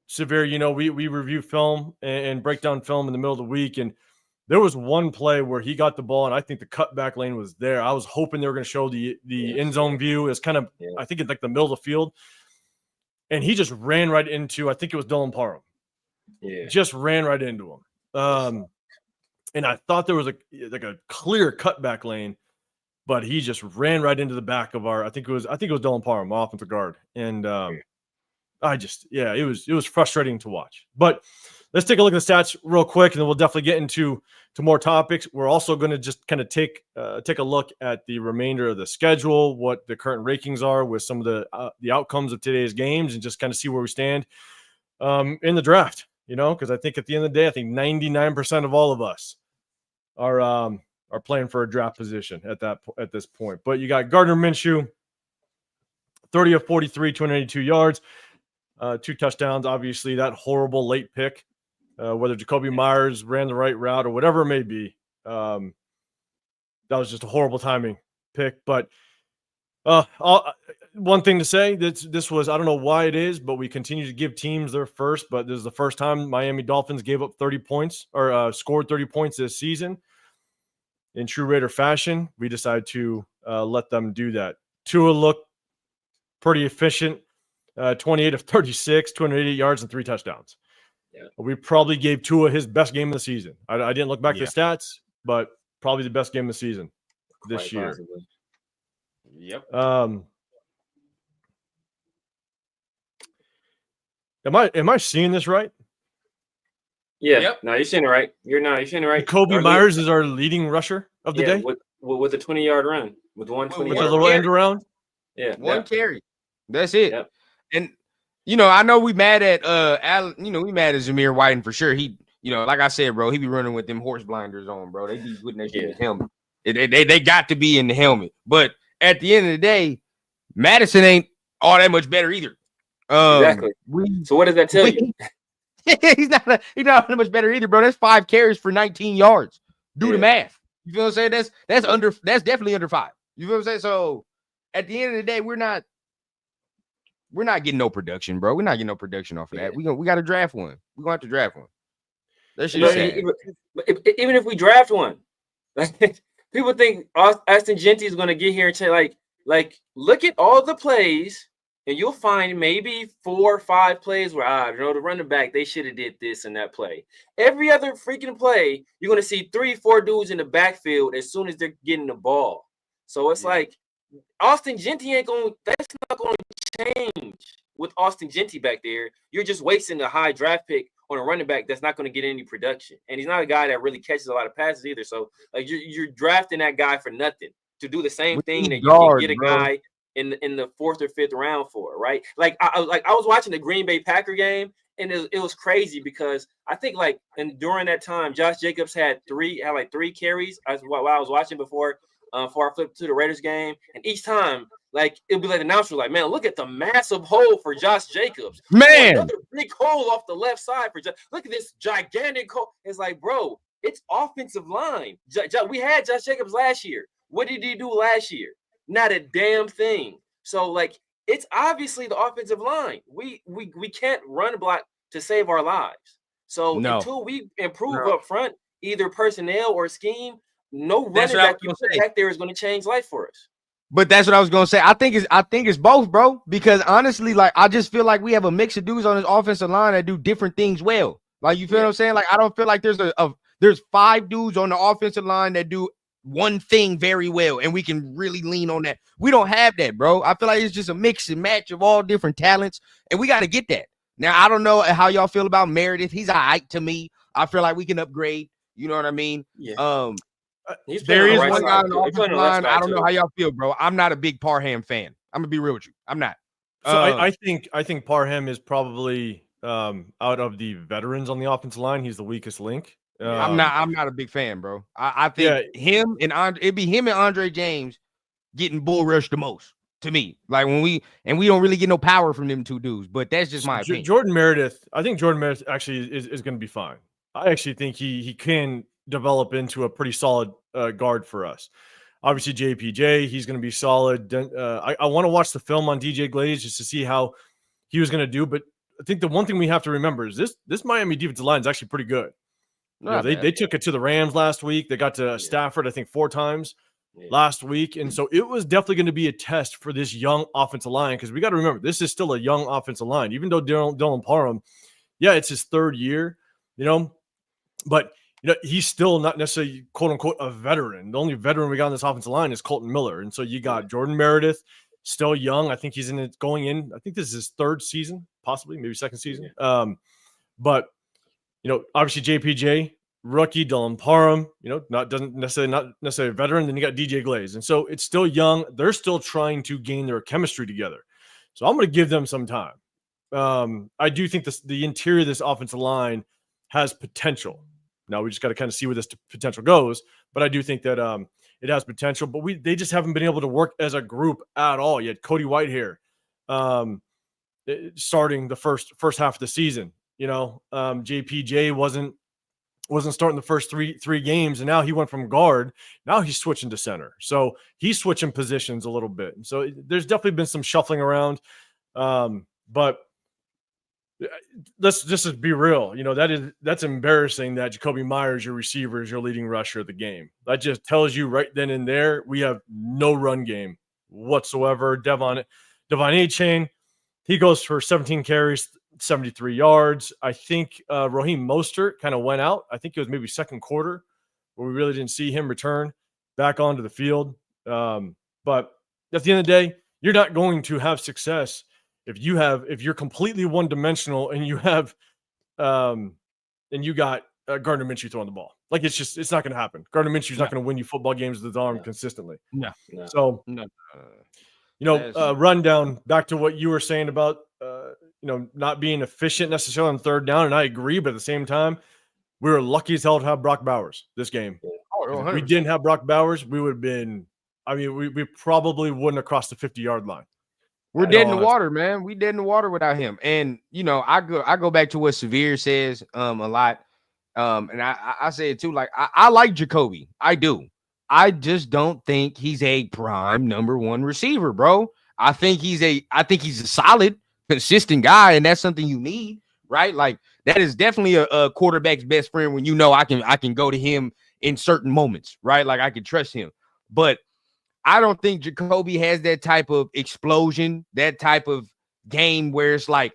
Severe, we review film and break down film in the middle of the week, and there was one play where he got the ball, and I think the cutback lane was there. I was hoping they were going to show the end zone view. It's kind of, I think it's like the middle of the field, and he just ran right into, I think it was Dylan Parham. Yeah, just ran right into him. And I thought there was a clear cutback lane, but he just ran right into the back of I think it was Dylan Parham, offensive guard, and it was frustrating to watch. But let's take a look at the stats real quick, and then we'll definitely get into more topics. We're also going to just kind of take a look at the remainder of the schedule, what the current rankings are with some of the outcomes of today's games, and just kind of see where we stand in the draft. Because I think at the end of the day, I think 99% of all of us are playing for a draft position at this point. But you got Gardner Minshew, 30 of 43, 282 yards. 2 touchdowns, obviously that horrible late pick, whether Jacoby Myers ran the right route or whatever it may be. That was just a horrible timing pick. But one thing to say, this was, I don't know why it is, but we continue to give teams their first, but this is the first time Miami Dolphins gave up 30 points or scored 30 points this season. In true Raider fashion, we decided to let them do that. Tua looked pretty efficient. 28 of 36, 288 yards and 3 touchdowns. Yeah. We probably gave Tua his best game of the season. I didn't look back at the stats, but probably the best game of the season this year. Possibly. Yep. Am I seeing this right? Yeah. Yep. No, you're seeing it right. You're seeing it right. Kobe Myers is our leading rusher of the day with a 20-yard run, with 120 with a little end around. Yeah, one carry. That's it. Yep. And I know we mad at we mad at Zamir White for sure. He, like I said, bro, he be running with them horse blinders on, bro. They be putting that shit in the helmet. They got to be in the helmet. But at the end of the day, Madison ain't all that much better either. Exactly. So what does that tell you? He's not that much better either, bro. That's 5 carries for 19 yards. Do the math. You feel what I'm saying? That's definitely under 5. You feel what I'm saying? So at the end of the day, we're not getting no production, bro. We're not getting no production off of that. We got to draft one. We're going to have to draft one. That shit is sad. Even if we draft one, like, people think Austin Genty is going to get here and say, like, look at all the plays, and you'll find maybe 4 or 5 plays where, the running back, they should have did this and that play. Every other freaking play, you're going to see 3-4 dudes in the backfield as soon as they're getting the ball. So it's like, Austin Genty that's not going to change with Austin Genty back there. You're just wasting a high draft pick on a running back that's not going to get any production. And he's not a guy that really catches a lot of passes either. So like you're drafting that guy for nothing to do the same thing that you can get a guy in the 4th or 5th round for, right? Like I was watching the Green Bay Packer game, and it was crazy because I think during that time, Josh Jacobs had 3 carries while I was watching before I flipped to the Raiders game, and each time, it'll be like the announcer, like, man, look at the massive hole for Josh Jacobs. Man, another big hole off the left side for look at this gigantic hole. It's like, bro, it's offensive line. We had Josh Jacobs last year. What did he do last year? Not a damn thing. So it's obviously the offensive line. We can't run block to save our lives. So until we improve up front, either personnel or scheme, no That's running what I back was you gonna put say. back there is going to change life for us. But that's what I was gonna say. I think it's both, bro. Because honestly, like I just feel like we have a mix of dudes on this offensive line that do different things well. Like you feel what I'm saying? Like I don't feel like there's 5 dudes on the offensive line that do one thing very well, and we can really lean on that. We don't have that, bro. I feel like it's just a mix and match of all different talents, and we got to get that. Now I don't know how y'all feel about Meredith. He's all right to me. I feel like we can upgrade. You know what I mean? Yeah. He's There is right one guy on the too. offensive line. I don't know how y'all feel, bro. I'm not a big Parham fan. I'm gonna be real with you. I'm not. So I think Parham is probably out of the veterans on the offensive line, he's the weakest link. I'm not a big fan, bro. I think him and it'd be him and Andre James getting bull rushed the most to me. Like we don't really get no power from them 2 dudes, but that's just my opinion. Jordan Meredith, I think Jordan Meredith actually is going to be fine. I actually think he can develop into a pretty solid guard for us. Obviously, JPJ, he's going to be solid. I want to watch the film on DJ Glaze just to see how he was going to do. But I think the one thing we have to remember is this Miami defensive line is actually pretty good. They took it to the Rams last week. They got to Stafford, I think, 4 times last week. And so it was definitely going to be a test for this young offensive line because we got to remember, this is still a young offensive line. Even though Dylan Parham, it's his 3rd year, but he's still not necessarily, quote unquote, a veteran. The only veteran we got on this offensive line is Colton Miller. And so you got Jordan Meredith, still young. I think he's going in. I think this is his 3rd season, possibly, maybe 2nd season. But obviously JPJ, rookie, Dylan Parham, not necessarily a veteran. Then you got DJ Glaze. And so it's still young. They're still trying to gain their chemistry together. So I'm going to give them some time. I do think the interior of this offensive line has potential. Now we just got to kind of see where this potential goes. But I do think that it has potential. But they just haven't been able to work as a group at all. You had Cody Whitehair starting the first half of the season. JPJ wasn't starting the first three games, and now he went from guard. Now he's switching to center, so he's switching positions a little bit. And so there's definitely been some shuffling around, but let's just be real. That's embarrassing that Jacoby Myers, your receiver, is your leading rusher of the game. That just tells you right then and there we have no run game whatsoever. Devon A-Chain, he goes for 17 carries, 73 yards. I think Raheem Mostert kind of went out. I think it was maybe 2nd quarter where we really didn't see him return back onto the field. But at the end of the day, you're not going to have success if you're completely one-dimensional and you have and you got Gardner Minshew throwing the ball. Like it's not going to happen. Gardner Minshew's not going to win you football games with his arm consistently. No. So rundown back to what you were saying about not being efficient necessarily on 3rd down, and I agree. But at the same time, we were lucky as hell to have Brock Bowers this game. If we didn't have Brock Bowers, we would have been. I mean, we probably wouldn't have crossed the 50-yard line. We're dead in the water, man. We dead in the water without him. And I go back to what Severe says a lot. And I say it too. Like I like Jacoby. I do. I just don't think he's a prime number 1 receiver, bro. I think he's a solid, consistent guy, and that's something you need, right? Like that is definitely a quarterback's best friend when I can go to him in certain moments, right? Like I can trust him. But I don't think Jacoby has that type of explosion, that type of game where it's like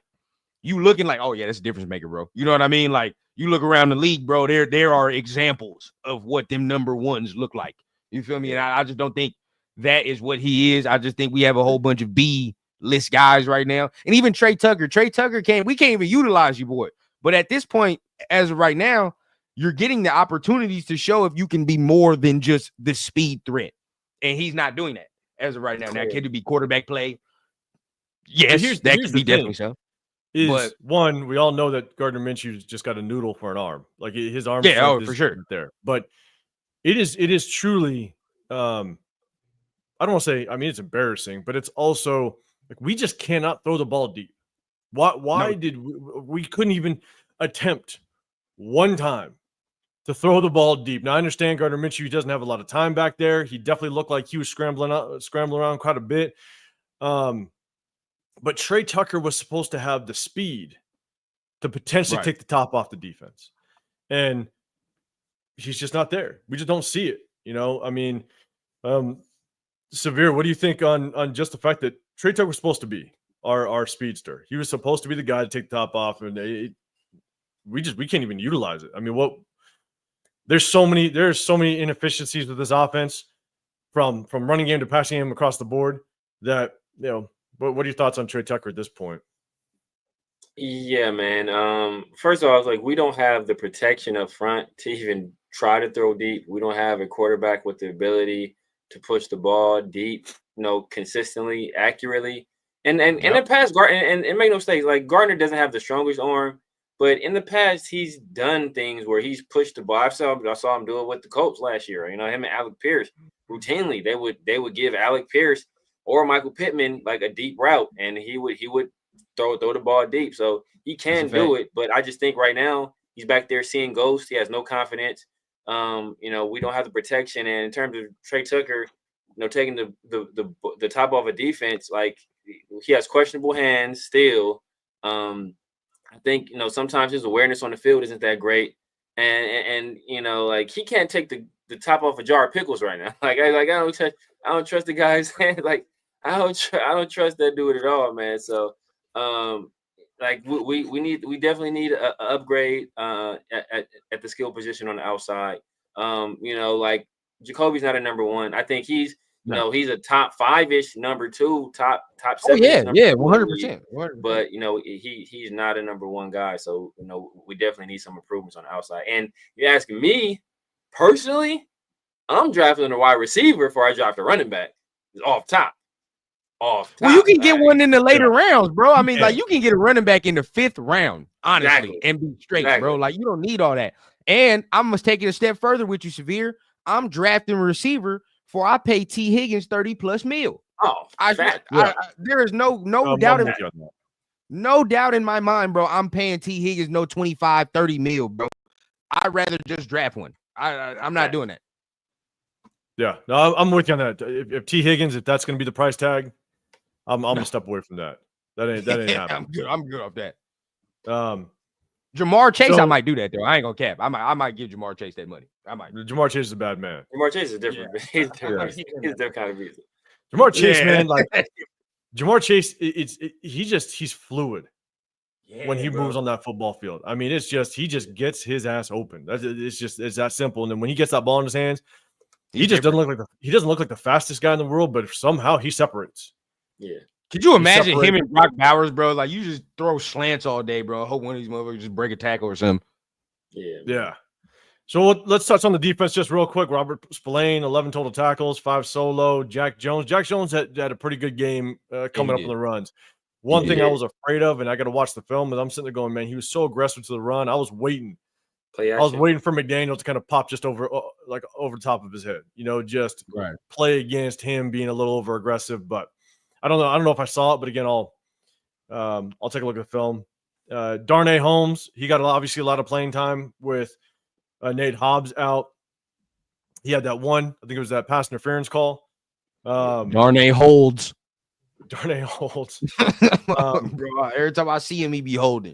you looking like, oh yeah, that's a difference maker, bro. You know what I mean? Like you look around the league, bro, there are examples of what them number 1s look like. You feel me? And I just don't think that is what he is. I just think we have a whole bunch of B-list guys right now. And even Trey Tucker. We can't even utilize you, boy. But at this point, as of right now, you're getting the opportunities to show if you can be more than just the speed threat. And he's not doing that as of right now. Now, could it be quarterback play? Yes, that could be definitely so. But one, we all know that Gardner Minshew's just got a noodle for an arm. Like his arm, for sure there. But it is truly. I don't want to say. I mean, it's embarrassing, but it's also like we just cannot throw the ball deep. Why did we couldn't even attempt one time to throw the ball deep? Now I understand Gardner Minshew doesn't have a lot of time back there. He definitely looked like he was scrambling around quite a bit. But Trey Tucker was supposed to have the speed to potentially take the top off the defense, and he's just not there. We just don't see it. You know, I mean, Severe, what do you think on just the fact that Trey Tucker was supposed to be our speedster? He was supposed to be the guy to take the top off, and we can't even utilize it. I mean, there's so many inefficiencies with this offense from running game to passing game across the board that, you know, what are your thoughts on Trey Tucker at this point? Yeah, man. First of all, like, we don't have the protection up front to even try to throw deep. We don't have a quarterback with the ability to push the ball deep, consistently, accurately. And in the past, and make no mistake, like, Gardner doesn't have the strongest arm, but in the past, he's done things where he's pushed the ball. I saw him do it with the Colts last year. Him and Alec Pierce routinely, they would give Alec Pierce or Michael Pittman like a deep route, and he would throw the ball deep. So he can do it, but I just think right now he's back there seeing ghosts. He has no confidence. We don't have the protection. And in terms of Trey Tucker, taking the top off a defense, like, he has questionable hands still. I think, sometimes his awareness on the field isn't that great. And like, he can't take the top off a jar of pickles right now. Like, I don't trust the guy's hand. Like, I don't trust that dude at all, man. So, like, we definitely need an upgrade at the skill position on the outside. Like, Jacoby's not a number one. I think he's he's a top 5-ish number 2, top 7. Oh yeah, 100%. But he's not a number 1 guy. So we definitely need some improvements on the outside. And you're asking me personally, I'm drafting a wide receiver before I draft a running back. It's off top. Well, you can get one in the later rounds, bro. I mean, like, you can get a running back in the 5th round, honestly, and be straight, bro. Like, you don't need all that. And I must take it a step further with you, Severe. I'm drafting a receiver before I pay T. Higgins $30+ million. Oh, there is no doubt in my mind, bro. I'm paying T. Higgins no 25, $30 million, bro. I'd rather just draft one. I'm not doing that. Yeah, no, I'm with you on that. If T. Higgins, if that's going to be the price tag, I'm gonna step away from that. That ain't happening. I'm good off that. Jamar Chase, I might do that though. I ain't gonna cap. I might give Jamar Chase that money. I might. Jamar Chase is a bad man. Jamar Chase is different. Yeah. He's different. He's their kind of music. Jamar Chase, man, like Jamar Chase, he's fluid when he moves on that football field. I mean, he just gets his ass open. It's that simple. And then when he gets that ball in his hands, he doesn't look like the fastest guy in the world, but somehow he separates. Yeah. Could you imagine him and Brock Bowers, bro? Like, you just throw slants all day, bro. I hope one of these motherfuckers just break a tackle or something. Yeah. So let's touch on the defense just real quick. Robert Spillane, 11 total tackles, 5 solo. Jack Jones had a pretty good game coming up on the runs. One thing I was afraid of, and I got to watch the film, is I'm sitting there going, man, he was so aggressive to the run. I was waiting. I was waiting for McDaniel to kind of pop just over top of his head. Just play against him being a little over aggressive, but I don't know if I saw it, but again, I'll take a look at the film. Darnay Holmes, he got obviously a lot of playing time with Nate Hobbs out. He had that one, I think it was that pass interference call. Darnay holds. Bro, every time I see him, he be holding.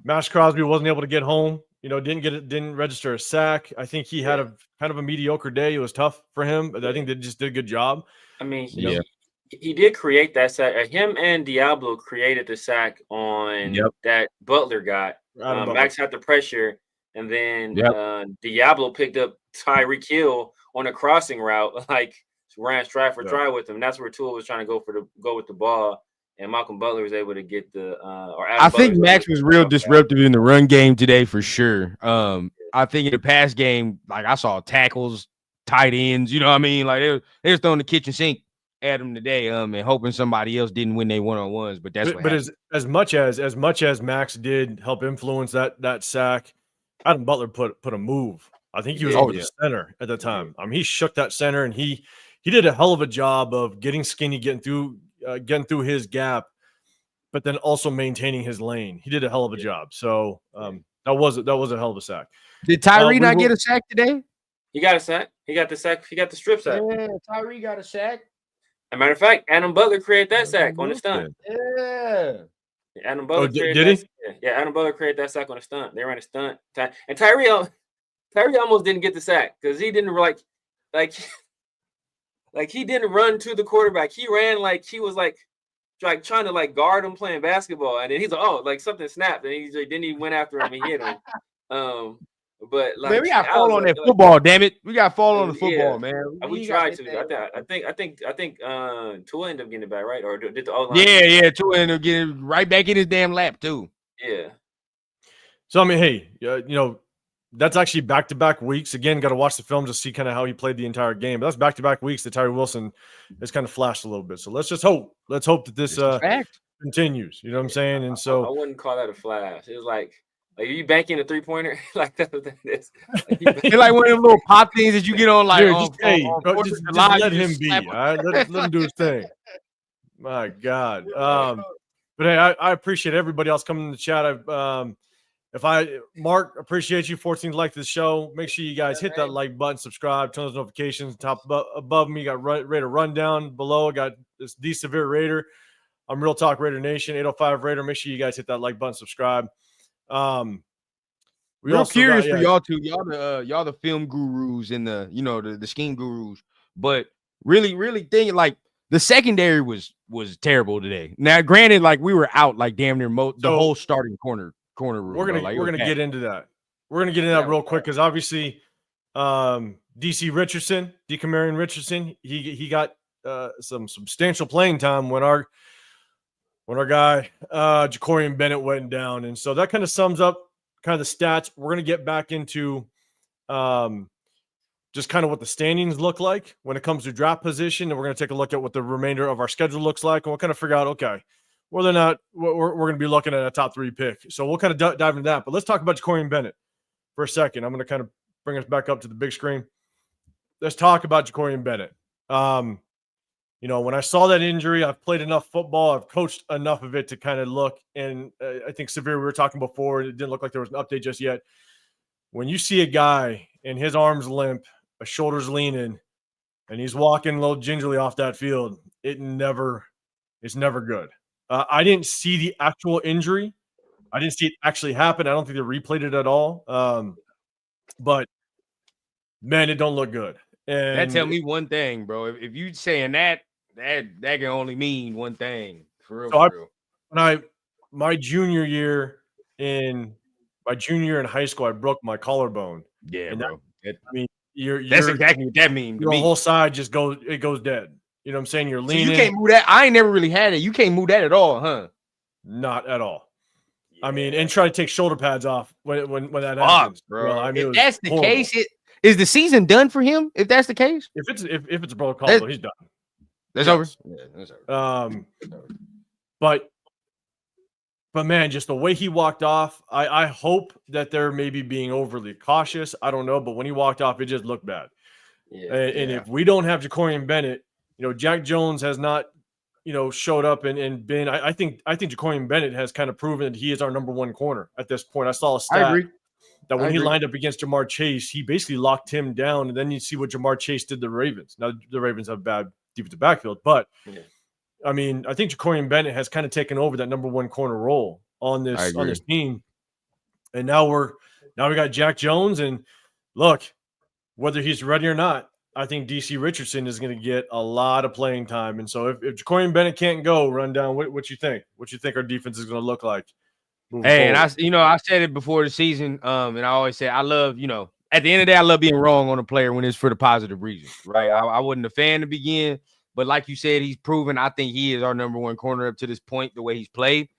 Maxx Crosby wasn't able to get home. Didn't register a sack. I think he had a kind of a mediocre day. It was tough for him, but I think they just did a good job. I mean, he did create that sack. Him and Diablo created the sack on that Butler got. Max had the pressure, and then Diablo picked up Tyreek Hill on a crossing route, like ran try for try with him. That's where Tua was trying to go with the ball, and Malcolm Butler was able to get the. I think Max was real disruptive in the run game today for sure. I think in the pass game, like, I saw tackles, tight ends. You know what I mean? Like, they was throwing the kitchen sink at him today, and hoping somebody else didn't win their one-on-ones. But that's what happened. as much as Max did help influence that sack, Adam Butler put a move. I think he was over the center at the time. I mean, he shook that center, and he did a hell of a job of getting skinny, getting through his gap, but then also maintaining his lane. He did a hell of a job. So that was a hell of a sack. Did Tyree not get a sack today? He got a sack. He got the sack. He got the strip sack. Yeah, Tyree got a sack. As a matter of fact, Adam Butler created that sack on the stunt. Yeah. Adam Butler did he? Yeah, Adam Butler created that sack on the stunt. They ran a stunt. And Tyree almost didn't get the sack because he didn't like he didn't run to the quarterback. He ran like he was like trying to like guard him playing basketball, and then he's like, oh, like something snapped, and then he went after him and hit him. But like, man, we got to fall on that football. Damn it, we got to fall on the football, man. We tried to. I think Tua ended up getting it back, right? Or did the O-line? Yeah. Tua ended up getting right back in his damn lap too. Yeah. So I mean, hey, you know, that's actually back-to-back weeks. Again, got to watch the film to see kind of how he played the entire game. But that's back-to-back weeks that Tyree Wilson has kind of flashed a little bit. So let's just hope. Let's hope that this continues. You know what I'm saying? And so I wouldn't call that a flash. It was like are you banking a 3-pointer? Like that's what that is. It's like one of them little pop things that you get on, like, dude, just let him be. All right, let him do his thing. My God. But hey, I appreciate everybody else coming in the chat. Mark, appreciate you. 14th like the show. Make sure you guys hit that like button, subscribe, turn those notifications. Top above me, got Raider Rundown. Below, I got this The Severe Raider. I'm Real Talk Raider Nation, 805 Raider. Make sure you guys hit that like button, subscribe. Real curious for y'all too. Y'all the film gurus and the scheme gurus, but really thinking like the secondary was terrible today. Now, granted, like we were out like damn near the whole starting corner room. We're gonna get into that. We're gonna get into that real quick because obviously, DC Richardson, Decamarion Richardson, he got some substantial playing time when our guy Jacorian Bennett went down, and so that kind of sums up kind of the stats. We're gonna get back into just kind of what the standings look like when it comes to draft position, and we're gonna take a look at what the remainder of our schedule looks like, and we'll kind of figure out whether or not we're going to be looking at a top 3 pick. So we'll kind of dive into that. But let's talk about Jacorian Bennett for a second. I'm going to kind of bring us back up to the big screen. Let's talk about Jacorian Bennett. You know, when I saw that injury, I've played enough football. I've coached enough of it to kind of look. And I think Severe, we were talking before, it didn't look like there was an update just yet. When you see a guy and his arms limp, a shoulder's leaning, and he's walking a little gingerly off that field, it's never good. I didn't see the actual injury. I didn't see it actually happen. I don't think they replayed it at all. But man, it don't look good. And that tell me one thing, bro. If you saying that can only mean one thing. For real. So my junior year in high school, I broke my collarbone. Yeah, bro. That's exactly what that means. Your whole side just goes dead. You know what I'm saying? You're leaning. So you can't move that. I ain't never really had it. You can't move that at all, huh? Not at all. Yeah. I mean, and try to take shoulder pads off when that happens, bro. Well, I mean, if that's the case, is the season done for him? If that's the case, if it's a broken collarbone, he's done. That's over. Yeah, that's over. But man, just the way he walked off, I hope that they're maybe being overly cautious. I don't know, but when he walked off, it just looked bad. Yeah, and if we don't have Jacorian Bennett, you know, Jack Jones has not, you know, showed up and been. I think Jacorian Bennett has kind of proven that he is our number 1 corner at this point. I saw a stat that when he lined up against Jamar Chase, he basically locked him down. And then you see what Jamar Chase did to the Ravens. Now the Ravens have bad defensive backfield, but I mean, I think Jacorian Bennett has kind of taken over that number 1 corner role on this team. And now we got Jack Jones, and look, whether he's ready or not, I think DC Richardson is going to get a lot of playing time. And so if Jacorian Bennett can't go, Rundown, what you think? What you think our defense is going to look like? Hey, forward? And I said it before the season, and I always say I love, at the end of the day, I love being wrong on a player when it's for the positive reasons, right? I wasn't a fan to begin, but like you said, he's proven. I think he is our number 1 corner up to this point, the way he's played.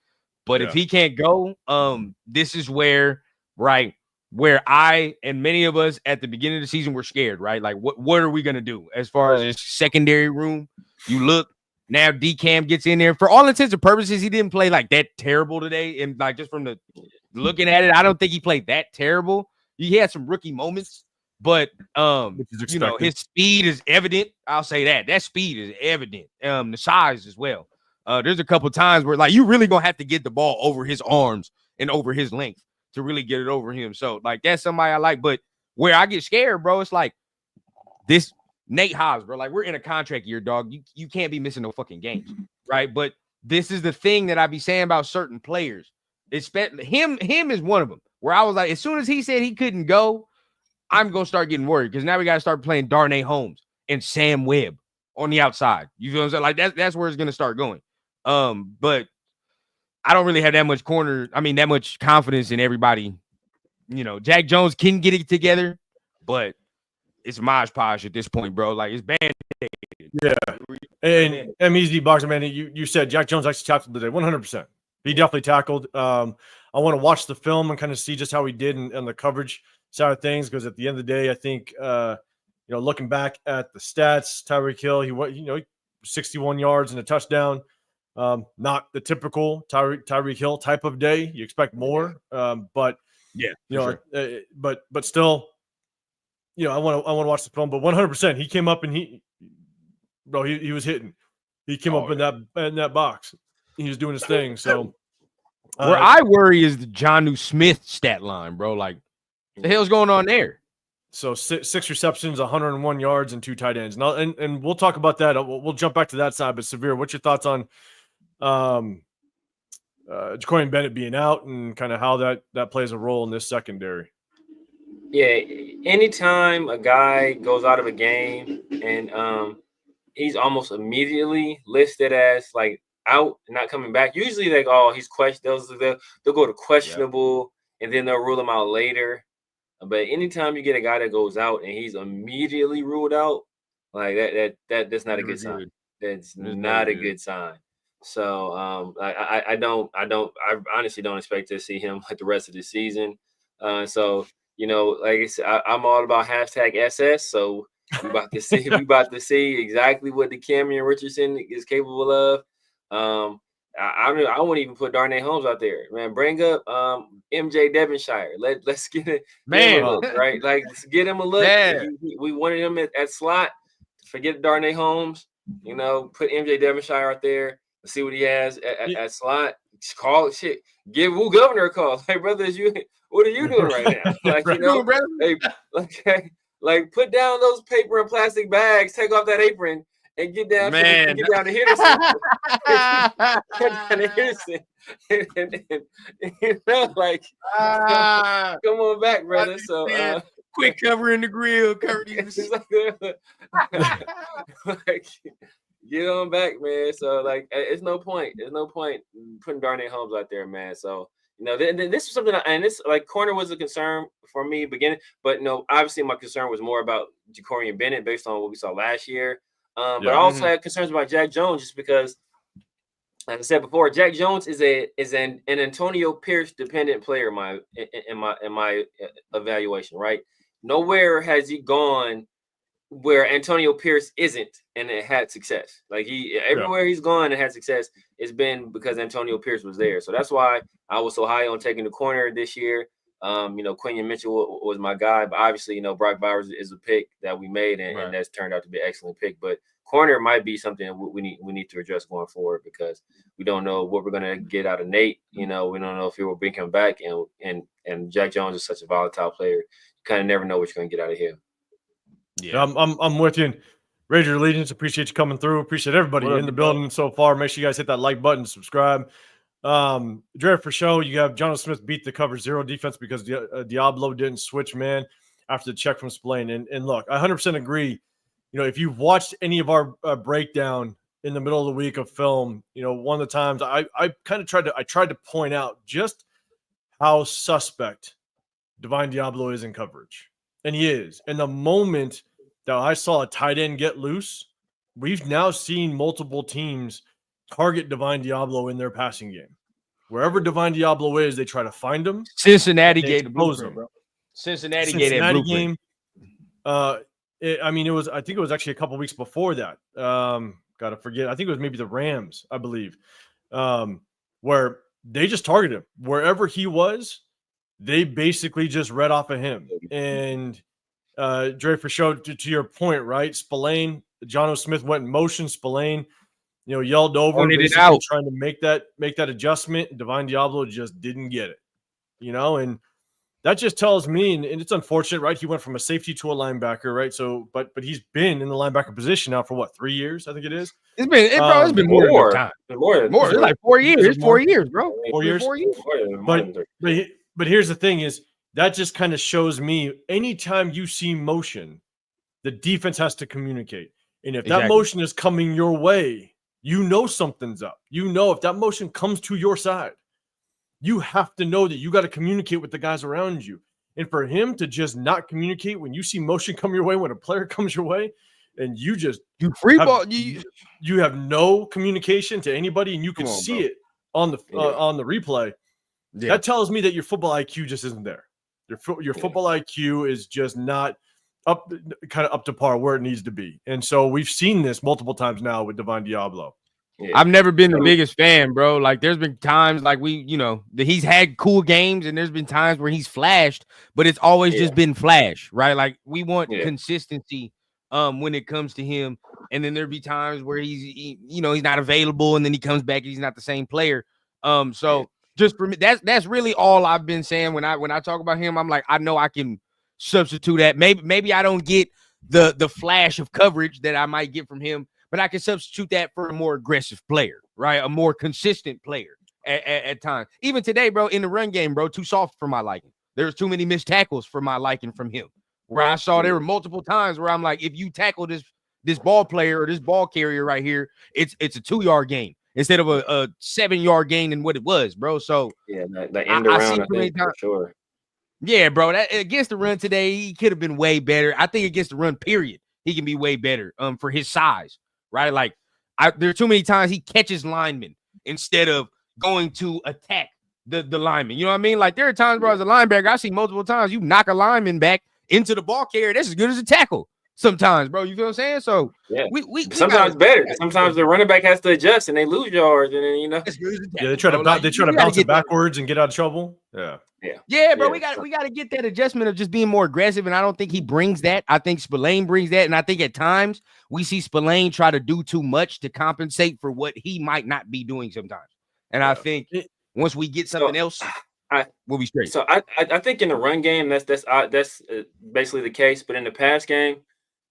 But if he can't go, this is where I and many of us at the beginning of the season were scared, right? Like, what are we going to do as far as this secondary room? You look, now D-Cam gets in there. For all intents and purposes, he didn't play like that terrible today. And like just from the looking at it, I don't think he played that terrible. He had some rookie moments, but his speed is evident. I'll say that speed is evident. The size as well. There's a couple times where like you really gonna have to get the ball over his arms and over his length to really get it over him. So like that's somebody I like. But where I get scared, bro, it's like this Nate Haas, bro. Like we're in a contract year, dog. You can't be missing no fucking games, right? But this is the thing that I be saying about certain players. Him is one of them. Where I was like, as soon as he said he couldn't go, I'm gonna start getting worried because now we gotta start playing Darnay Holmes and Sam Webb on the outside. You feel what I'm saying? Like that's where it's gonna start going. But I don't really have that much that much confidence in everybody. You know, Jack Jones can get it together, but it's Maj Podge at this point, bro. Like it's band. Yeah. And MEZ Boxer, man, you said Jack Jones actually tackled today. 100%. He definitely tackled. I want to watch the film and kind of see just how he did in the coverage side of things, because at the end of the day, I think looking back at the stats, Tyreek Hill, he 61 yards and a touchdown. Not the typical Tyreek Hill type of day. You expect more, but yeah, but still, I want to watch the film. But 100%, he came up and he was hitting. He came up in that box. He was doing his thing. So where I worry is the Jonnu Smith stat line, bro. Like, the hell's going on there? So 6 receptions, 101 yards, and 2 tight ends. Now, and we'll talk about that. We'll jump back to that side. But Severe, what's your thoughts on Jacorian Bennett being out and kind of how that plays a role in this secondary? Yeah, anytime a guy goes out of a game and he's almost immediately listed as like out and not coming back. Usually he's questionable. They'll go to questionable and then they'll rule him out later. But anytime you get a guy that goes out and he's immediately ruled out, like that's not a good sign. That's not a good sign. So I honestly don't expect to see him like the rest of the season. So like I said, I'm all about #SS. So we about to see exactly what the Cameron Richardson is capable of. I wouldn't even put Darnay Holmes out there, man. Bring up MJ Devonshire. Let's get it, man. Look, right? Like, let's get him a look. We wanted him at slot. Forget Darnay Holmes. Put MJ Devonshire out there. Let's see what he has at slot. Just call it shit. Give Woo Governor a call. Hey, brother, what are you doing right now? Like, hey, like put down those paper and plastic bags. Take off that apron. And get down, man. Get down to Henderson. Get down to Henderson. Come on back, brother. So quick covering the grill, like, get on back, man. So like, it's no point. There's no point putting Darnay Holmes out there, man. So this was something, and this like corner was a concern for me beginning, but obviously my concern was more about Jacorian Bennett based on what we saw last year. But I also had concerns about Jack Jones just because, like I said before, Jack Jones is an Antonio Pierce dependent player in my evaluation. Right, nowhere has he gone where Antonio Pierce isn't and it had success. Like everywhere he's gone and had success, it's been because Antonio Pierce was there. So that's why I was so high on taking the corner this year. Quinion Mitchell was my guy, but obviously, Brock Bowers is a pick that we made, and that's turned out to be an excellent pick. But corner might be something we need to address going forward because we don't know what we're gonna get out of Nate. We don't know if he will bring him back, and Jack Jones is such a volatile player. You kind of never know what you're gonna get out of him. Yeah, I'm with you. Ranger Allegiance, appreciate you coming through. Appreciate everybody in the building so far. Make sure you guys hit that like button, subscribe. Dre, for show, you have Jonnu Smith beat the cover 0 defense because Diablo didn't switch man after the check from Spillane. And look, I 100% agree. If you've watched any of our breakdown in the middle of the week of film, one of the times I kind of tried to point out just how suspect Divine Diablo is in coverage. And he is. And the moment that I saw a tight end get loose, we've now seen multiple teams target Divine Diablo in their passing game. Wherever Divine Diablo is, they try to find him. Cincinnati gave the blueprint, bro. Cincinnati gave that blueprint. I think it was actually a couple weeks before that. Gotta forget. I think it was maybe the Rams, I believe, where they just targeted him. Wherever he was, they basically just read off of him. And Dre, for show, to your point, right? Spillane, Jonnu Smith went in motion. Spillane, yelled over, basically trying to make that adjustment. Divine Diablo just didn't get it, and that just tells me, and it's unfortunate, right? He went from a safety to a linebacker, right? So, but he's been in the linebacker position now for what, 3 years? I think it is. It's been more time. More. It's like 4 years. It's 4 years, bro. 4 years. But here's the thing: is that just kind of shows me anytime you see motion, the defense has to communicate. And if that motion is coming your way, you know something's up. You know if that motion comes to your side, you have to know that you got to communicate with the guys around you. And for him to just not communicate when you see motion come your way, when a player comes your way, and you free ball, you have no communication to anybody, and you can see it on the replay. Yeah. That tells me that your football IQ just isn't there. Your football IQ is just not up to par where it needs to be. And so we've seen this multiple times now with Divine Diablo. Yeah. I've never been the biggest fan, bro. Like there's been times like that he's had cool games, and there's been times where he's flashed, but it's always just been flash, right? Like we want consistency when it comes to him. And then there'd be times where he's not available, and then he comes back and he's not the same player. Just for me, that's really all I've been saying when I talk about him. I'm like, I know I can substitute that. Maybe I don't get the flash of coverage that I might get from him, but I can substitute that for a more aggressive player, right? A more consistent player at times. Even today, bro, in the run game, bro, too soft for my liking. There's too many missed tackles for my liking from him. Where I saw there were multiple times where I'm like, if you tackle this ball player or this ball carrier right here, it's a 2-yard gain instead of a 7-yard gain in what it was, bro. So the end around, I think, for sure. Yeah, bro. That against the run today, he could have been way better. I think against the run, period, he can be way better. For his size, right? Like, there are too many times he catches linemen instead of going to attack the lineman. You know what I mean? Like there are times, bro, as a linebacker, I see multiple times you knock a lineman back into the ball carrier. That's as good as a tackle. Sometimes, bro, you feel what I'm saying? So we sometimes better. Sometimes the running back has to adjust and they lose yards, and then they try to bounce it backwards and get out of trouble. Yeah, bro. We got to get that adjustment of just being more aggressive, and I don't think he brings that. I think Spillane brings that, and I think at times we see Spillane try to do too much to compensate for what he might not be doing sometimes. And I think once we get something else, we'll be straight. So I think in the run game that's basically the case, but in the pass game,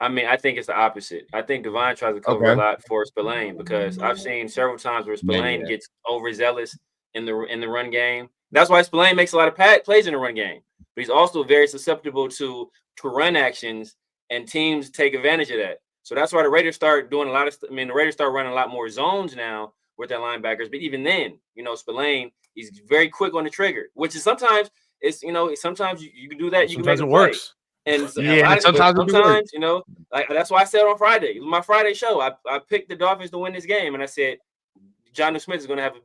I mean, I think it's the opposite. I think Divine tries to cover a lot for Spillane because I've seen several times where Spillane gets overzealous in the run game. That's why Spillane makes a lot of plays in the run game. But he's also very susceptible to run actions, and teams take advantage of that. So that's why the Raiders start doing a lot of – the Raiders start running a lot more zones now with their linebackers. But even then, Spillane, he's very quick on the trigger, which is sometimes it's sometimes you can do that. You can make it works. And sometimes like that's why I said on Friday, my Friday show, I picked the Dolphins to win this game, and I said Jonnu Smith is gonna have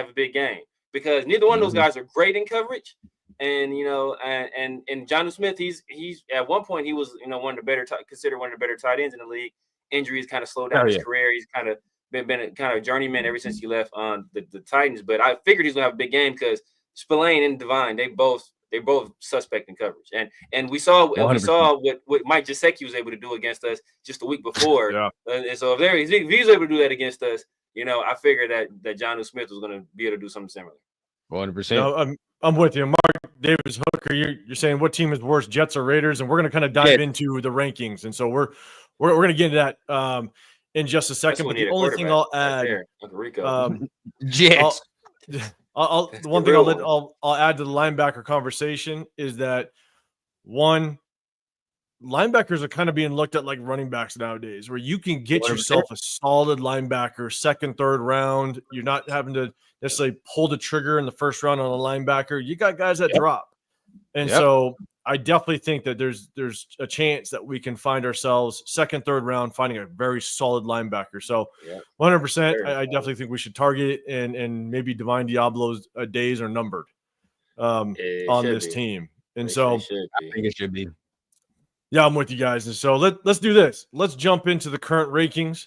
a big game because neither one of those guys are great in coverage, and and Jonnu Smith, he's at one point he was considered one of the better tight ends in the league. Injuries kind of slowed down his career. He's kind of been a kind of journeyman ever since he left on the Titans, but I figured he's gonna have a big game because Spillane and Divine, they both suspect in coverage, and we saw what Mike Gesicki was able to do against us just a week before. And so if he's able to do that against us, I figured that Jonnu Smith was going to be able to do something similar. 100%. I'm with you, Mark Davis Hooker. You're saying what team is worse, Jets or Raiders, and we're going to kind of dive into the rankings, and so we're going to get into that in just a second. But the only thing I'll add, Jets. I'll add to the linebacker conversation is that linebackers are kind of being looked at like running backs nowadays, where you can get yourself a solid linebacker, second, third round. You're not having to necessarily pull the trigger in the first round on a linebacker. You got guys that drop. And so I definitely think that there's a chance that we can find ourselves second, third round, finding a very solid linebacker. So 100%, I definitely think we should target it, and maybe Divine Diablo's days are numbered on this team. And so I think it should be. Yeah, I'm with you guys. And so let's do this. Let's jump into the current rankings.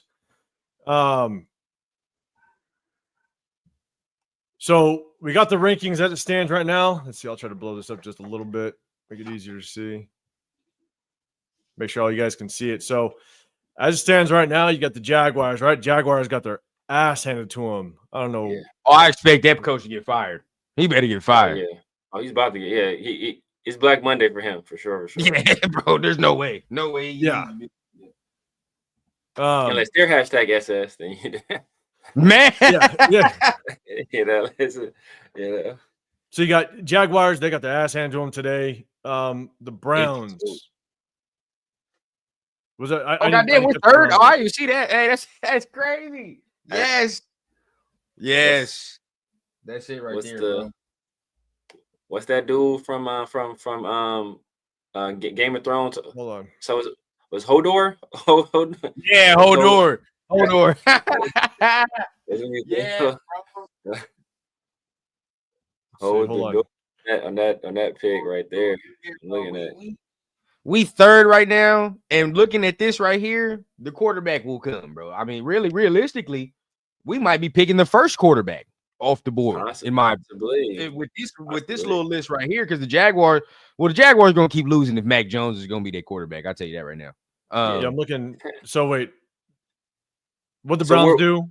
So we got the rankings as it stands right now. Let's see. I'll try to blow this up just a little bit, make it easier to see. Make sure all you guys can see it. So as it stands right now, you got the Jaguars, right? Jaguars got their ass handed to them. I don't know. Oh, I expect that coach to get fired. He better get fired. He's about to get. Yeah, it's Black Monday for him for sure. Yeah, bro. There's no way. Unless they're hashtag SS, then man. Yeah. So you got Jaguars. They got their ass handed to them today. The Browns. Was it? Goddamn, we're third. Oh, I didn't see that. Hey, that's crazy. Yes. That's it right there, bro. What's that dude from Game of Thrones? Hold on. So was Hodor? Yeah, Hodor. Yeah. Hold on that pick right there. I'm looking at. We third right now, and looking at this right here, the quarterback will come, bro. I mean, really, realistically, we might be picking the first quarterback off the board. With this little list right here, because the Jaguars gonna keep losing if Mac Jones is gonna be their quarterback. I'll tell you that right now. Yeah, I'm looking. So wait, what the Browns do?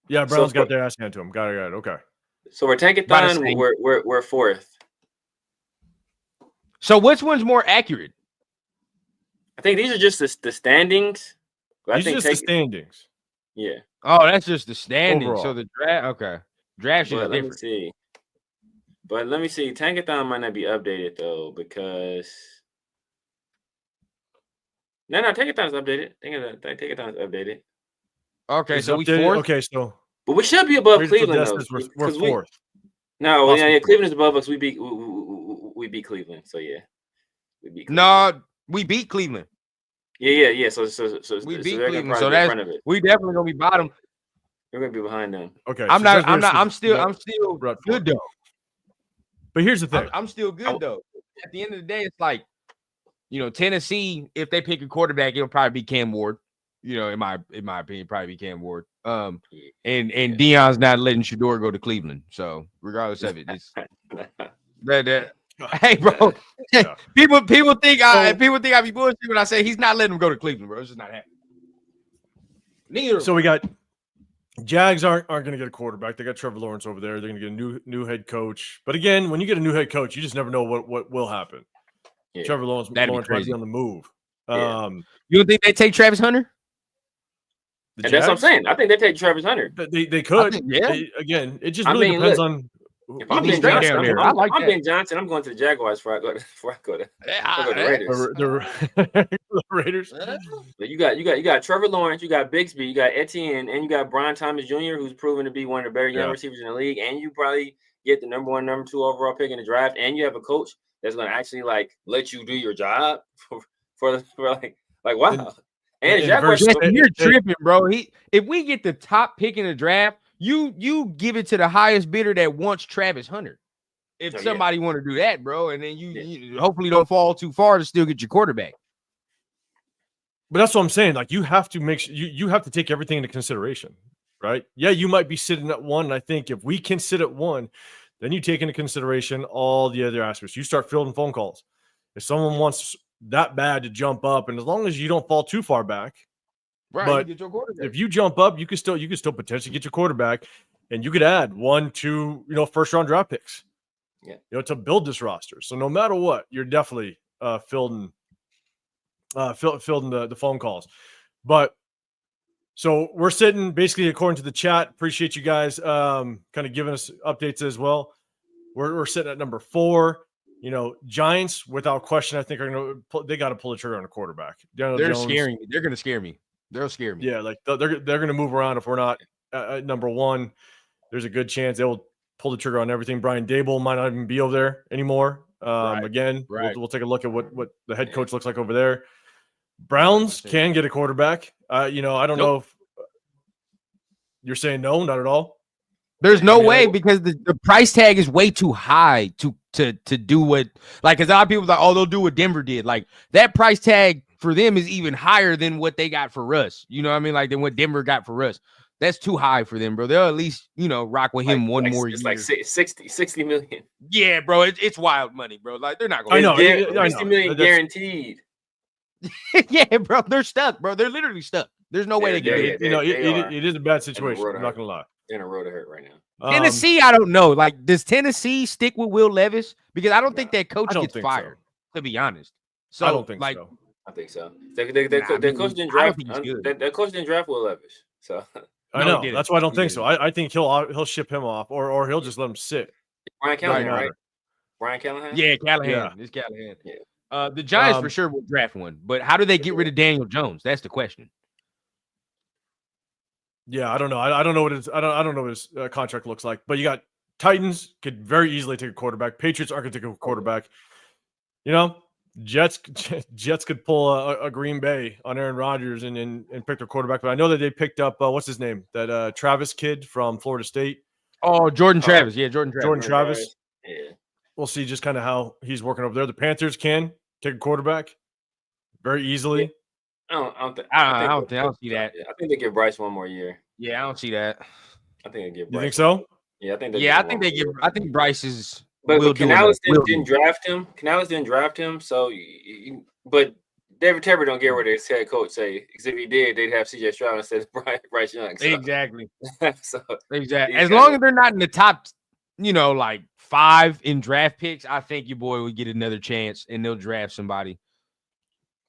Yeah, Browns got their ass handed to them. Got it. Okay. So we're tankathon. We're fourth. So which one's more accurate? I think these are just the standings. These are just the standings. Yeah. Oh, that's just the standings. Overall. So the draft, okay. Draft is different. Let me see. Tankathon might not be updated though, because no, Tankathon is updated. Tankathon is updated. Okay, It's so we updated? fourth. Okay, so but we should be above Cleveland though. We're fourth. No, yeah, Cleveland is above us. We beat Cleveland. So yeah, we beat Cleveland. No, we beat Cleveland. Yeah. So we beat Cleveland. So that's we definitely gonna be bottom. We're gonna be behind them. Okay, I'm still good though. But here's the thing. I'm still good though. At the end of the day, it's like, Tennessee, if they pick a quarterback, it'll probably be Cam Ward. In my opinion, probably be Cam Ward. And Deion's not letting Shador go to Cleveland. So regardless of it, it's that. Hey, bro. Yeah. People think I be bullshit when I say he's not letting him go to Cleveland, bro. It's just not happening. Neither. So we got Jags aren't going to get a quarterback. They got Trevor Lawrence over there. They're going to get a new head coach. But again, when you get a new head coach, you just never know what will happen. Yeah. Trevor Lawrence might be on the move. Yeah. You don't think they take Travis Hunter? And that's what I'm saying. I think they take Travis Hunter. They could. Again, it just really depends on. If I'm Ben Johnson, I'm going to the Jaguars before I go to the Raiders. The Raiders. You got Trevor Lawrence, you got Bigsby, you got Etienne, and you got Brian Thomas Jr., who's proven to be one of the better young receivers in the league. And you probably get the number 1, number 2 overall pick in the draft. And you have a coach that's going to actually let you do your job for wow. And the Jaguars, you're tripping, bro. If we get the top pick in the draft, you give it to the highest bidder that wants Travis Hunter. If somebody want to do that, bro, and then you hopefully don't fall too far to still get your quarterback. But that's what I'm saying. Like, you have to you have to take everything into consideration, right? Yeah, you might be sitting at 1. And I think if we can sit at 1, then you take into consideration all the other aspects. You start fielding phone calls. If someone wants that bad to jump up, and as long as you don't fall too far back, right? But you get your quarterback. If you jump up, you could still potentially get your quarterback, and you could add 1, 2, first round draft picks. Yeah, to build this roster. So no matter what, you're definitely fielding the phone calls. But so we're sitting basically according to the chat. Appreciate you guys kind of giving us updates as well. We're sitting at number 4. Giants, without question, I think they got to pull the trigger on a quarterback. They're scaring me. They're going to scare me. They'll scare me. Yeah, like they're going to move around. If we're not at number 1, there's a good chance they will pull the trigger on everything. Brian Dable might not even be over there anymore. Again, we'll take a look at what the head coach looks like over there. Browns can get a quarterback. I don't know if you're saying no, not at all. There's no way, because the price tag is way too high to do what, because a lot of people are like, they'll do what Denver did. Like, that price tag for them is even higher than what they got for us. You know what I mean? Like, than what Denver got for us. That's too high for them, bro. They'll at least, rock with him one more year. It's like 60 million. Yeah, bro. It's wild money, bro. Like, they're not going to. I know. 60 million guaranteed. Yeah, bro. They're stuck, bro. They're literally stuck. There's no way they can get it. It is a bad situation. I'm not going to lie. They're in a road to hurt right now. Tennessee, I don't know. Like, does Tennessee stick with Will Levis? Because I don't think that coach gets fired, to be honest. So I don't think so. I think so. Their coach didn't draft. Their coach didn't draft Will Levis. So I know. That's why I don't think so. I think he'll ship him off, or he'll just let him sit. Brian Callahan, right? Brian Callahan? Yeah, Callahan. Yeah. It's Callahan. Yeah. The Giants for sure will draft one, but how do they get rid of Daniel Jones? That's the question. Yeah, I don't know. I don't know what I don't know what his contract looks like. But you got Titans could very easily take a quarterback. Patriots aren't going to take a quarterback. You know, Jets could pull a Green Bay on Aaron Rodgers and pick their quarterback. But I know that they picked up what's his name, that Travis kid from Florida State. Oh, Jordan Travis. Yeah, Jordan Travis. Jordan Travis. Yeah. We'll see just kind of how he's working over there. The Panthers can take a quarterback very easily. I don't see that. I think they give Bryce one more year. Yeah, I don't see that. I think they give You Bryce. think so? Yeah, I think. I think Bryce is. But Canales didn't draft him. Canales didn't draft him. So, but David Tepper don't get what his head coach say. Because if he did, they'd have C.J. Stroud instead of Bryce Young. So. Exactly. Exactly. As long as they're not in the top, like 5 in draft picks, I think your boy would get another chance, and they'll draft somebody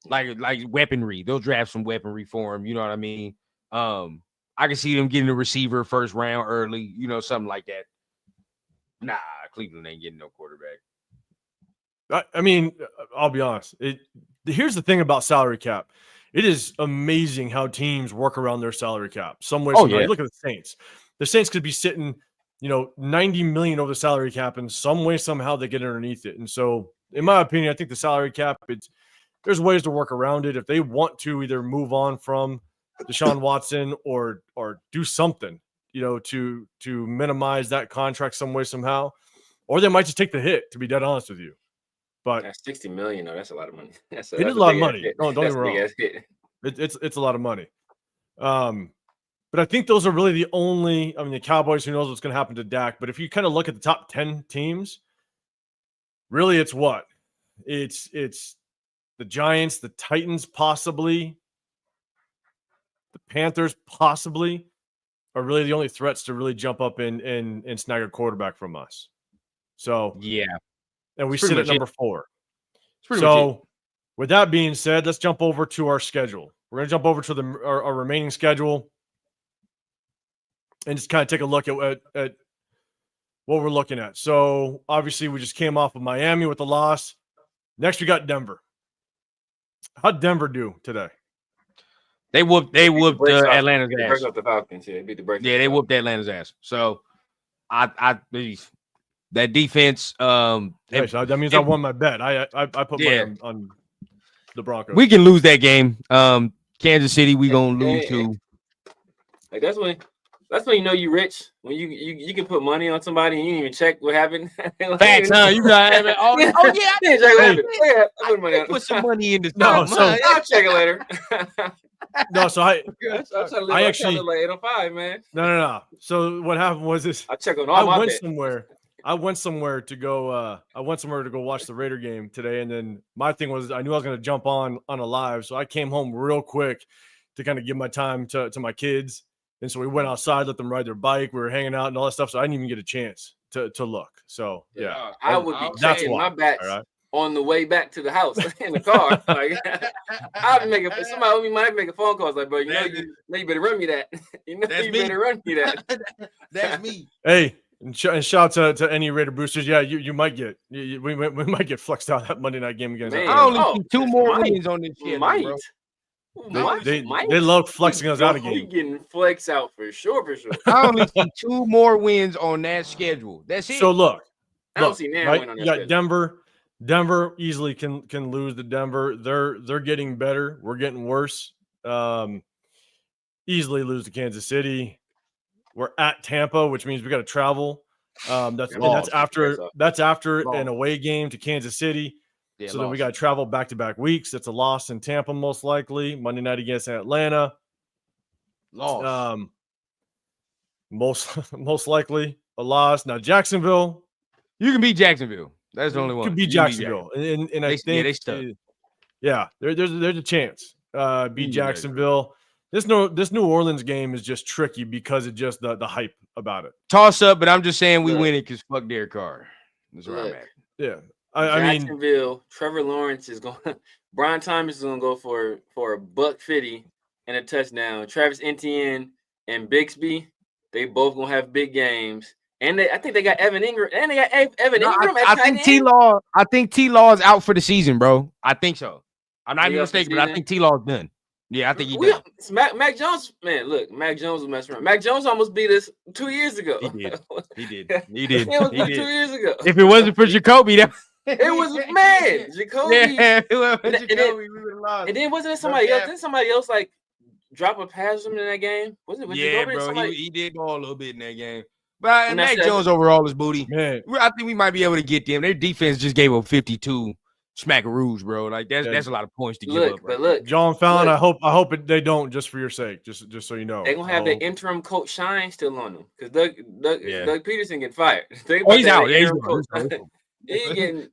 like weaponry. They'll draft some weaponry for him. You know what I mean? I can see them getting a receiver first round early. Something like that. Nah, Cleveland ain't getting no quarterback. I mean, I'll be honest. Here's the thing about salary cap. It is amazing how teams work around their salary cap. Some way, yeah. Look at the Saints. The Saints could be sitting, $90 million over the salary cap, and some way, somehow they get underneath it. And so, in my opinion, I think the salary cap, there's ways to work around it. If they want to either move on from Deshaun Watson or do something, to minimize that contract some way, somehow, or they might just take the hit, to be dead honest with you. But that's $60 million. That's a lot of money. It is a lot of money. Don't get me wrong. It's a lot of money. But I think those are really the only. I mean, the Cowboys. Who knows what's going to happen to Dak? But if you kind of look at the top 10 teams, really, it's what? It's the Giants, the Titans, possibly the Panthers, possibly, are really the only threats to really jump up and snag a quarterback from us. So yeah. And we sit at number 4. So, with that being said, let's jump over to our schedule. We're going to jump over to our remaining schedule and just kind of take a look at what we're looking at. So, obviously, we just came off of Miami with the loss. Next, we got Denver. How'd Denver do today? They whooped Atlanta's ass. The Falcons. Yeah, they whooped Atlanta's ass. So, that defense. So that means I won my bet. I put money on the Broncos. We can lose that game. Kansas City, we gonna lose too. Like that's when you know you rich, when you can put money on somebody and you didn't even check what happened. Facts, huh? You got it. Oh yeah, I put money on. Put some money in this. I'll check it later. No, so I actually like 805, man. No. So what happened was this. I check on all my bets. I went somewhere to go. Watch the Raider game today, and then my thing was I knew I was going to jump on a live, so I came home real quick to kind of give my time to my kids, and so we went outside, let them ride their bike. We were hanging out and all that stuff, so I didn't even get a chance to look. So yeah, I would be checking my bets on the way back to the house in the car. Like I'll be somebody might make a phone call. It's like, bro, you better run me that. Better run me that. That's me. Hey. And shout out to any Raider boosters. Yeah, you might get we might get flexed out that Monday night game against. I only see 2 more wins on this shit. They love flexing us out of game. We getting flexed out for sure. I only see 2 more wins on that schedule. That's it. So look, I don't see now win on that. You got Denver. Denver easily can lose to Denver. They're getting better. We're getting worse. Easily lose to Kansas City. We're at Tampa, which means we got to travel. That's after an away game to Kansas City. Yeah, so then we got to travel back-to-back weeks. That's a loss in Tampa, most likely. Monday night against Atlanta. Loss. Most likely a loss. Now Jacksonville. You can beat Jacksonville. That's the only one. You can beat Jacksonville. And I think they stuck. There's a chance. Beat Jacksonville. This New Orleans game is just tricky because of just the hype about it. Toss up, but I'm just saying we win it because fuck Derek Carr. That's where I'm at. Yeah. Jacksonville, Trevor Lawrence is going Brian Thomas is gonna go for $150 and a touchdown. Travis Etienne and Bixby, they both gonna have big games. And I think they got Evan Ingram. And they got Evan Ingram at I tight think end. T-Law. I think T-Law is out for the season, bro. I think so. I'm not even He out for the mistaken, but I season? think T-Law is done. Yeah, I think he's done. Mac Jones, man, look, Mac Jones was messing around. Mac Jones almost beat us 2 years ago. He did. It was 2 years ago. If it wasn't for Jacoby, that It was man, Jacoby. Yeah, it was And Jacoby. We would have lost. And then wasn't it somebody else? Didn't somebody else like drop a pass or something in that game? Was Yeah, Jacoby or bro. somebody? He did go a little bit in that game. But And Mac that's- Jones overall is booty. Man, I think we might be able to get them. Their defense just gave up 52 smackaroos, bro. Like that's a lot of points to give up. But look, John Fallon, look. I hope they don't, just for your sake, just so you know. They're gonna have the the interim coach Shine still on them because Yeah. Doug Peterson get fired. He's out. Yeah, he's coach. out. He getting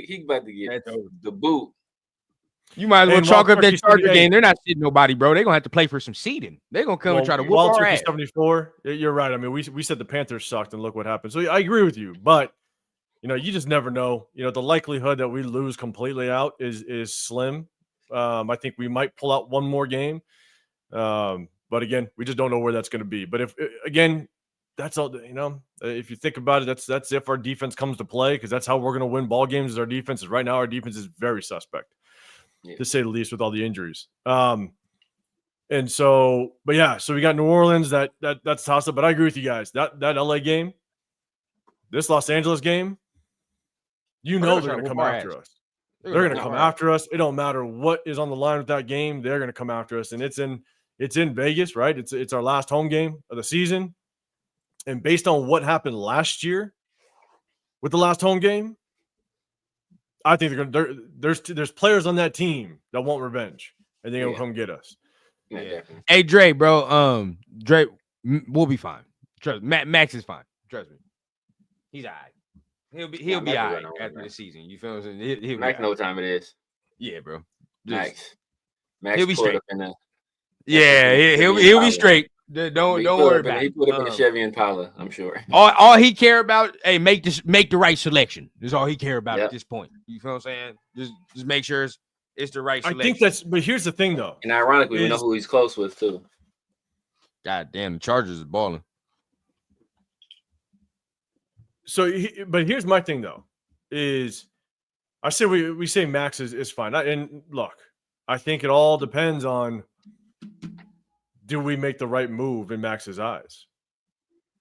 he about to get That's over. the boot. You might as well And chalk Wild up that Turkey Charger 78. game. They're not sitting nobody, bro. They're gonna have to play for some seeding. They're gonna come and try to whoop Wild our Turkey ass. 74. You're right. I mean, we said the Panthers sucked, and look what happened. So I agree with you, but you just never know. The likelihood that we lose completely out is slim. I think we might pull out one more game, but again, we just don't know where that's going to be. But if again, that's all. If you think about it, that's if our defense comes to play, because that's how we're going to win ball games. Is our defense. Right now, our defense is very suspect, to say the least, with all the injuries. And so, but yeah, so we got New Orleans. That's toss up. But I agree with you guys. That LA game, this Los Angeles game, they're going to come after us. They're going to come after us. It don't matter what is on the line with that game. They're going to come after us, and it's in Vegas, right? It's our last home game of the season, and based on what happened last year with the last home game, I think there's players on that team that want revenge, and they're going to come get us. Yeah. Hey, Dre, bro. Dre, we'll be fine. Trust me. Max is fine. Trust me. He's all right. He'll be all right after the season. You feel what I'm saying? He'll Max know what time it is. Yeah, bro. Max he'll be straight. Up in the, yeah, he'll be straight. Don't worry about it. He put up in the Chevy Impala, I'm sure. All he care about, make the right selection. That's all he care about at this point. You feel what I'm saying? Just make sure it's the right selection. I think but here's the thing, though. And ironically, we know who he's close with, too. God damn, the Chargers is balling. So, but here's my thing, though, is I say we say Max is fine. And look, I think it all depends on, do we make the right move in Max's eyes?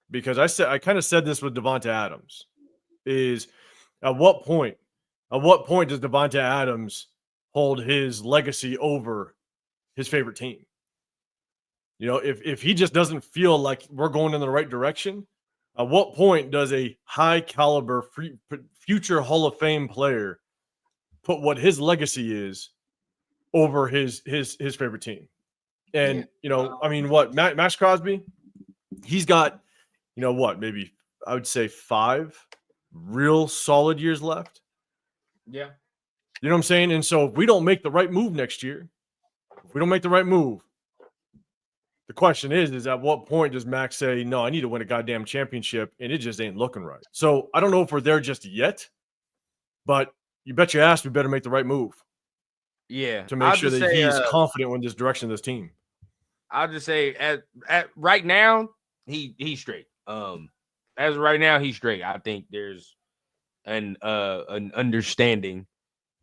Because I kind of said this with Devonta Adams, is at what point does Devonta Adams hold his legacy over his favorite team? If he just doesn't feel like we're going in the right direction, at what point does a high caliber future Hall of Fame player put what his legacy is over his favorite team? And I mean, what Maxx Crosby, he's got maybe I would say 5 real solid years left. Yeah. You know what I'm saying? And so if we don't make the right move next year, the question is at what point does Max say, no, I need to win a goddamn championship, and it just ain't looking right? So I don't know if we're there just yet, but you bet your ass we better make the right move. Yeah. To make sure that he's confident in this direction of this team. I'll just say at right now, he's straight. As of right now, he's straight. I think there's an understanding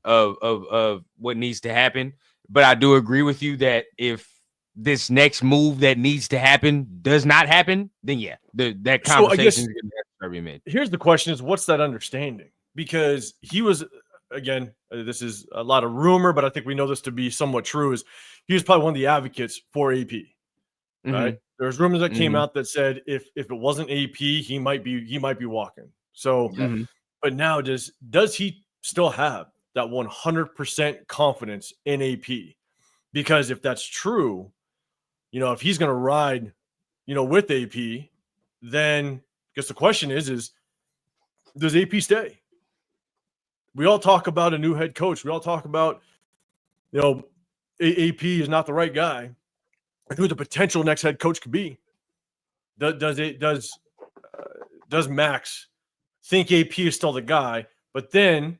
of what needs to happen. But I do agree with you that if this next move that needs to happen does not happen, then yeah, that conversation is going to be made. Here's the question: is what's that understanding? Because he was, again, this is a lot of rumor, but I think we know this to be somewhat true. Is he was probably one of the advocates for AP, right? There's rumors that came out that said if it wasn't AP, he might be walking. So, but now does he still have that 100% confidence in AP? Because if that's true, if he's going to ride, with AP, then I guess the question is does AP stay? We all talk about a new head coach. We all talk about, AP is not the right guy. I think who the potential next head coach could be. Does Max think AP is still the guy? But then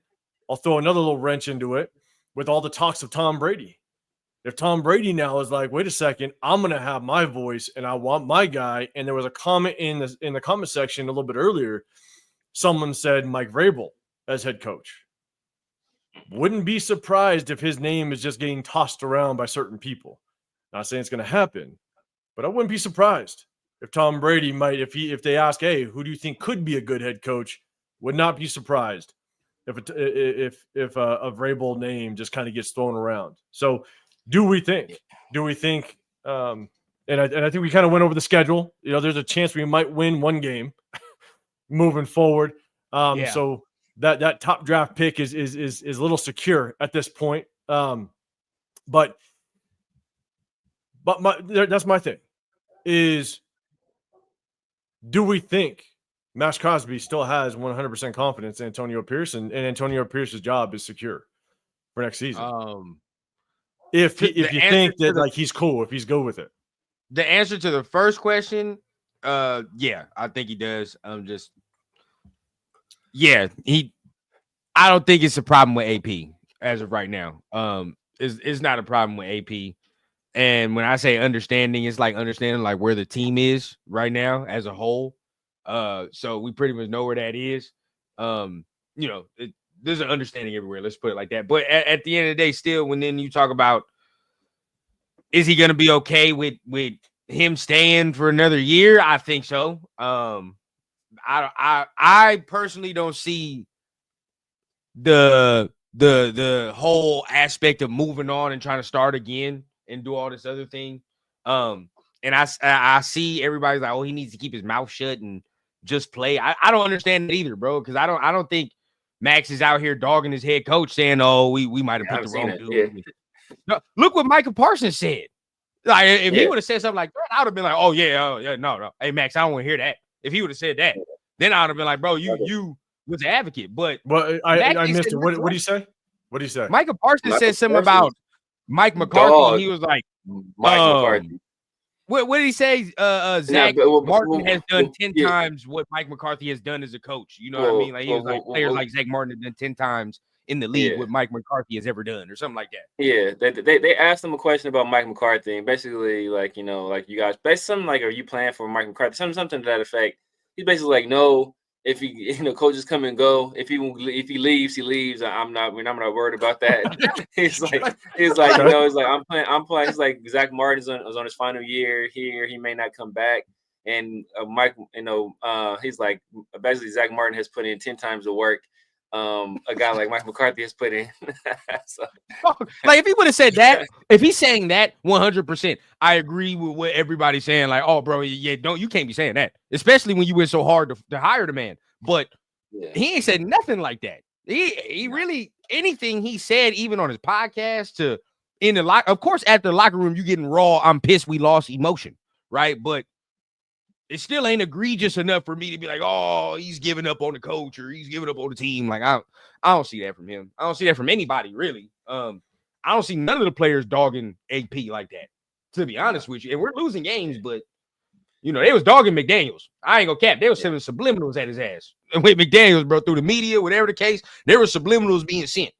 I'll throw another little wrench into it with all the talks of Tom Brady. If Tom Brady now is like, wait a second, I'm going to have my voice and I want my guy. And there was a comment in the comment section a little bit earlier. Someone said Mike Vrabel as head coach. Wouldn't be surprised if his name is just getting tossed around by certain people. Not saying it's going to happen, but I wouldn't be surprised if Tom Brady might, if they ask, hey, who do you think could be a good head coach? Would not be surprised if a Vrabel name just kind of gets thrown around. So, do we think? And I think we kind of went over the schedule. There's a chance we might win one game moving forward. So that top draft pick is a little secure at this point. But that's my thing is, do we think Maxx Crosby still has 100% confidence in Antonio Pierce and Antonio Pierce's job is secure for next season? If you think that like he's cool, if he's good with it. The answer to the first question, yeah, I think he does. I don't think it's a problem with AP as of right now. It's not a problem with AP. And when I say understanding, it's like understanding like where the team is right now as a whole. So we pretty much know where that is. There's an understanding everywhere. Let's put it like that. But at the end of the day, still, when then you talk about, is he going to be okay with him staying for another year? I think so. I personally don't see the whole aspect of moving on and trying to start again and do all this other thing. And I see everybody's like, oh, he needs to keep his mouth shut and just play. I don't understand it either, bro, because I don't think Max is out here dogging his head coach saying, oh, we might have picked the wrong dude. Yeah. No, look what Michael Parsons said. Like, if he would have said something like that, I would have been like, oh, yeah, no. Hey, Max, I don't want to hear that. If he would have said that, then I would have been like, bro, you was an advocate. But I missed it. What did he say? What did he say? Michael Parsons said something about Mike McCarthy. And he was like, Mike McCarthy. What did he say? Zach Martin has done 10 times what Mike McCarthy has done as a coach. You know what I mean? Like he was like players like Zach Martin have done 10 times in the league what Mike McCarthy has ever done, or something like that. Yeah, they asked him a question about Mike McCarthy, and basically, like, like you guys, basically something like, are you playing for Mike McCarthy? Something to that effect. He's basically like, no. If he, coaches come and go. If he leaves, he leaves. I'm not worried about that. he's like, I'm playing. He's like, Zach Martin is on his final year here. He may not come back. And Mike, he's like, basically Zach Martin has put in 10 times the work a guy like Mike McCarthy has put in. So. Like, if he would have said that, if he's saying that 100%, I agree with what everybody's saying. Like, oh, bro, you can't be saying that, especially when you went so hard to hire the man. But he ain't said nothing like that. He really, anything he said, even on his podcast, to in the of course, at the locker room, you getting raw, I'm pissed we lost emotion, right? But it still ain't egregious enough for me to be like, oh, he's giving up on the coach or he's giving up on the team. Like, I don't see that from him. I don't see that from anybody, really. I don't see none of the players dogging AP like that, to be honest with you. And we're losing games, but, they was dogging McDaniels. I ain't gonna cap. They was sending subliminals at his ass. And with McDaniels, bro, through the media, whatever the case, there were subliminals being sent.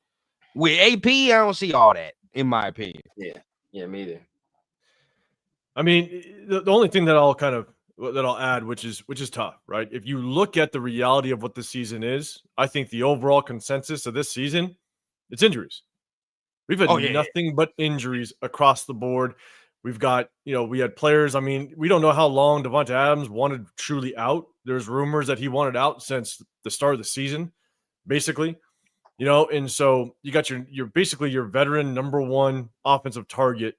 With AP, I don't see all that, in my opinion. Yeah, me either. I mean, the only thing that I'll add, which is tough, right? If you look at the reality of what the season is, I think the overall consensus of this season, it's injuries. We've had nothing but injuries across the board. We've got, we had players. I mean, we don't know how long Devonta Adams wanted truly out. There's rumors that he wanted out since the start of the season, basically, and so you got your basically your veteran number one offensive target.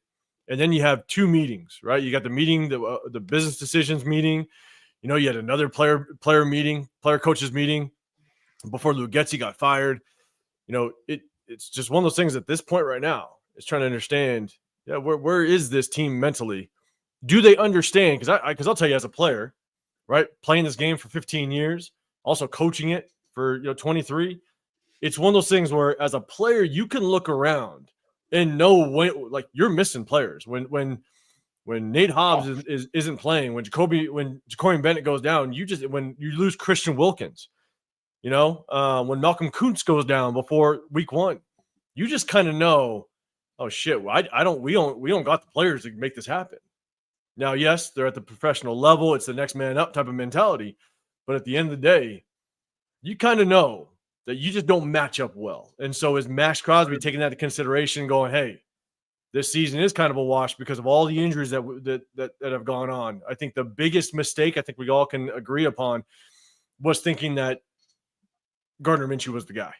And then you have two meetings, right? You got the meeting, the business decisions meeting. You had another player meeting, player coaches meeting before Lugetzi got fired. It's just one of those things at this point right now. It's trying to understand, where is this team mentally? Do they understand? Because I'll tell you, as a player, right, playing this game for 15 years, also coaching it for 23, it's one of those things where as a player you can look around and know when, like, you're missing players. When Nate Hobbs isn't playing, when Jacoby Bennett goes down, when you lose Christian Wilkins, when Malcolm Kuntz goes down before week one, you just kind of know oh shit, well, we don't got the players to make this happen. Now, yes, they're at the professional level. It's the next man up type of mentality. But at the end of the day, you kind of know that you just don't match up well. And so is Maxx Crosby taking that into consideration and going, hey, this season is kind of a wash because of all the injuries that have gone on. I think the biggest mistake I think we all can agree upon was thinking that Gardner Minshew was the guy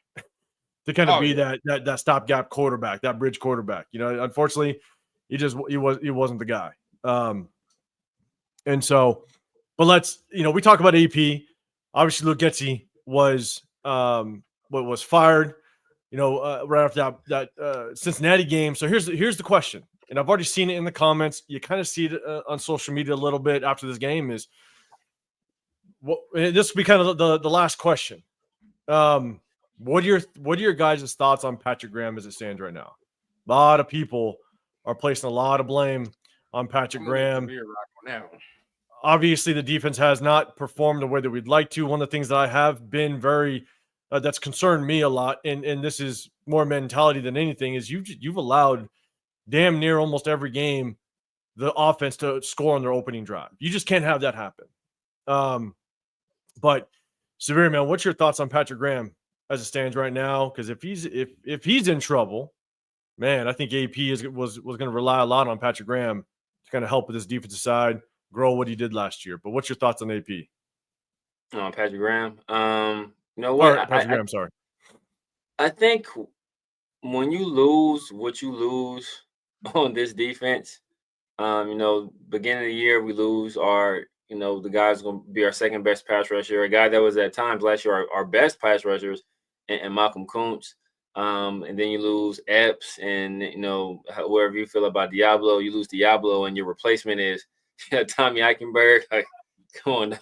to kind of be that stopgap quarterback, that bridge quarterback. You know, unfortunately, he wasn't the guy. And so, but let's, you know, we talk about AP. Obviously, Luke Getsy was fired, you know, right after that Cincinnati game. So here's the question, and I've already seen it in the comments. You kind of see it on social media a little bit after this game. Is what this will be kind of the last question. What are your guys' thoughts on Patrick Graham as it stands right now? A lot of people are placing a lot of blame on Patrick Graham. Obviously, the defense has not performed the way that we'd like to. One of the things that I have been very that's concerned me a lot, and this is more mentality than anything, is you've allowed damn near almost every game the offense to score on their opening drive. You just can't have that happen. But Severe, man, what's your thoughts on Patrick Graham as it stands right now? Because if he's in trouble, man, I think AP was going to rely a lot on Patrick Graham to kind of help with his defensive side, grow what he did last year. But what's your thoughts on AP? Patrick Graham. You know what? Patrick Graham, sorry. I think when you lose what you lose on this defense, you know, beginning of the year we lose our, you know, the guy's going to be our second best pass rusher, a guy that was at times last year our best pass rushers, and Malcolm Kuntz. And then you lose Epps, and you know, wherever you feel about Diablo, you lose Diablo, and your replacement is Tommy Eichenberg. Like, come on,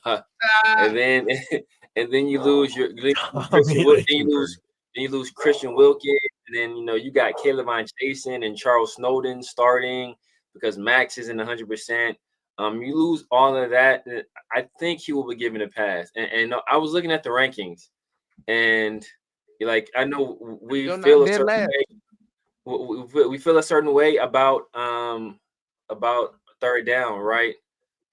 and then you lose you lose Christian Wilkins, and then you know you got Caleb Jason and Charles Snowden starting because Max isn't 100%. You lose all of that. I think he will be given a pass. And I was looking at the rankings, and like I know we feel a certain way. We feel a certain way about third down, right?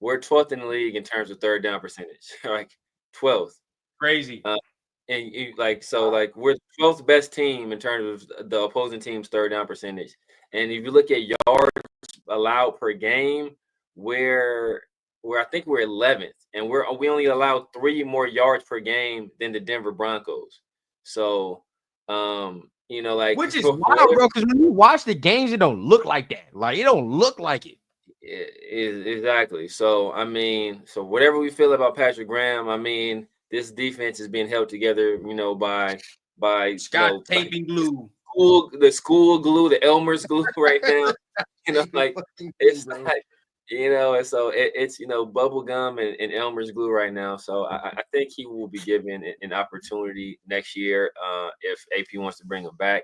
We're 12th in the league in terms of third down percentage, like 12th. Crazy. And we're the 12th best team in terms of the opposing team's third down percentage. And if you look at yards allowed per game, we're I think we're 11th, and we only allow 3 more yards per game than the Denver Broncos. So, you know, like, which is wild, bro. Because when you watch the games, it don't look like that. Like, it don't look like it. Exactly. So, I mean, so whatever we feel about Patrick Graham, I mean, this defense is being held together, you know, by Scott taping glue, the school glue, the Elmer's glue right now. You know, like it's like, you know, and so it's you know, bubble gum and Elmer's glue right now. So I think he will be given an opportunity next year if AP wants to bring him back.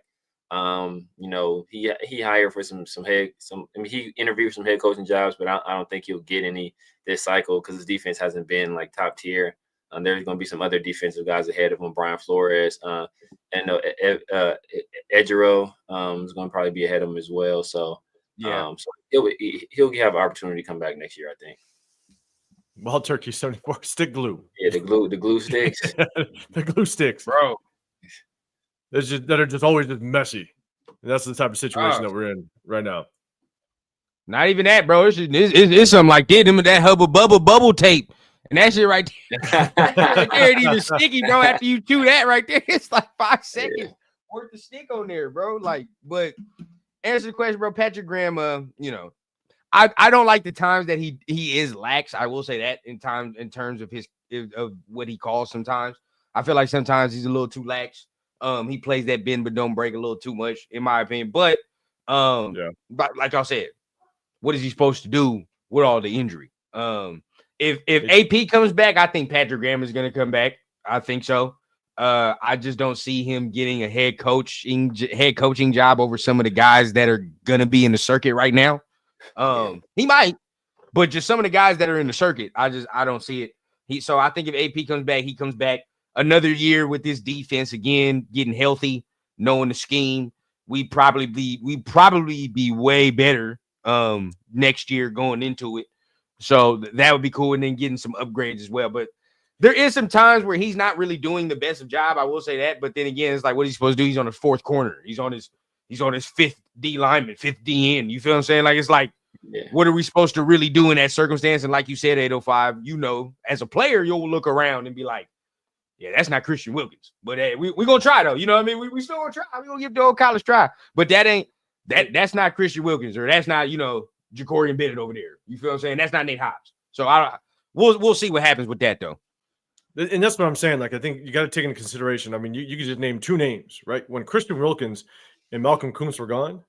You know, he hired for he interviewed some head coaching jobs, but I don't think he'll get any this cycle because his defense hasn't been like top tier. There's going to be some other defensive guys ahead of him, Brian Flores, and Edgero is going to probably be ahead of him as well. So yeah, so he'll have an opportunity to come back next year, I think. Wild Turkey 74 stick glue. Yeah, the glue sticks. The glue sticks, bro. That are just always just messy. And that's the type of situation that we're in right now. Not even that, bro. It's something like that. Him with that Hubble bubble tape. And that shit right there, it ain't even sticky, bro. After you chew that right there, it's like 5 seconds worth of stick on there, bro. Like, but answer the question, bro. Patrick Graham, you know, I don't like the times that he is lax. I will say that in terms of of what he calls sometimes. I feel like sometimes he's a little too lax. He plays that bend but don't break a little too much, in my opinion. But but like y'all said, what is he supposed to do with all the injury? If AP comes back, I think Patrick Graham is going to come back. I think so. I just don't see him getting a head coaching job over some of the guys that are going to be in the circuit right now. He might, but just some of the guys that are in the circuit, I don't see it. So I think if AP comes back, he comes back another year with this defense again, getting healthy, knowing the scheme, we'd probably be way better next year going into it. So that would be cool, and then getting some upgrades as well. But there is some times where he's not really doing the best of job. I will say that. But then again, it's like, what he's supposed to do? He's on his fourth corner. He's on his fifth D lineman, fifth D end. You feel what I'm saying? Like, it's like, what are we supposed to really do in that circumstance? And like you said, 805, as a player, you'll look around and be like, yeah, that's not Christian Wilkins. But hey, we're gonna try though. You know what I mean? We still gonna try. We're gonna give the old college try. But that's not Christian Wilkins, or that's not, Ja'Cory Bennett over there. You feel what I'm saying? That's not Nate Hobbs. So we'll see what happens with that though. And that's what I'm saying. Like, I think you got to take into consideration. I mean, you could just name two names, right? When Christian Wilkins and Malcolm Kuntz were gone,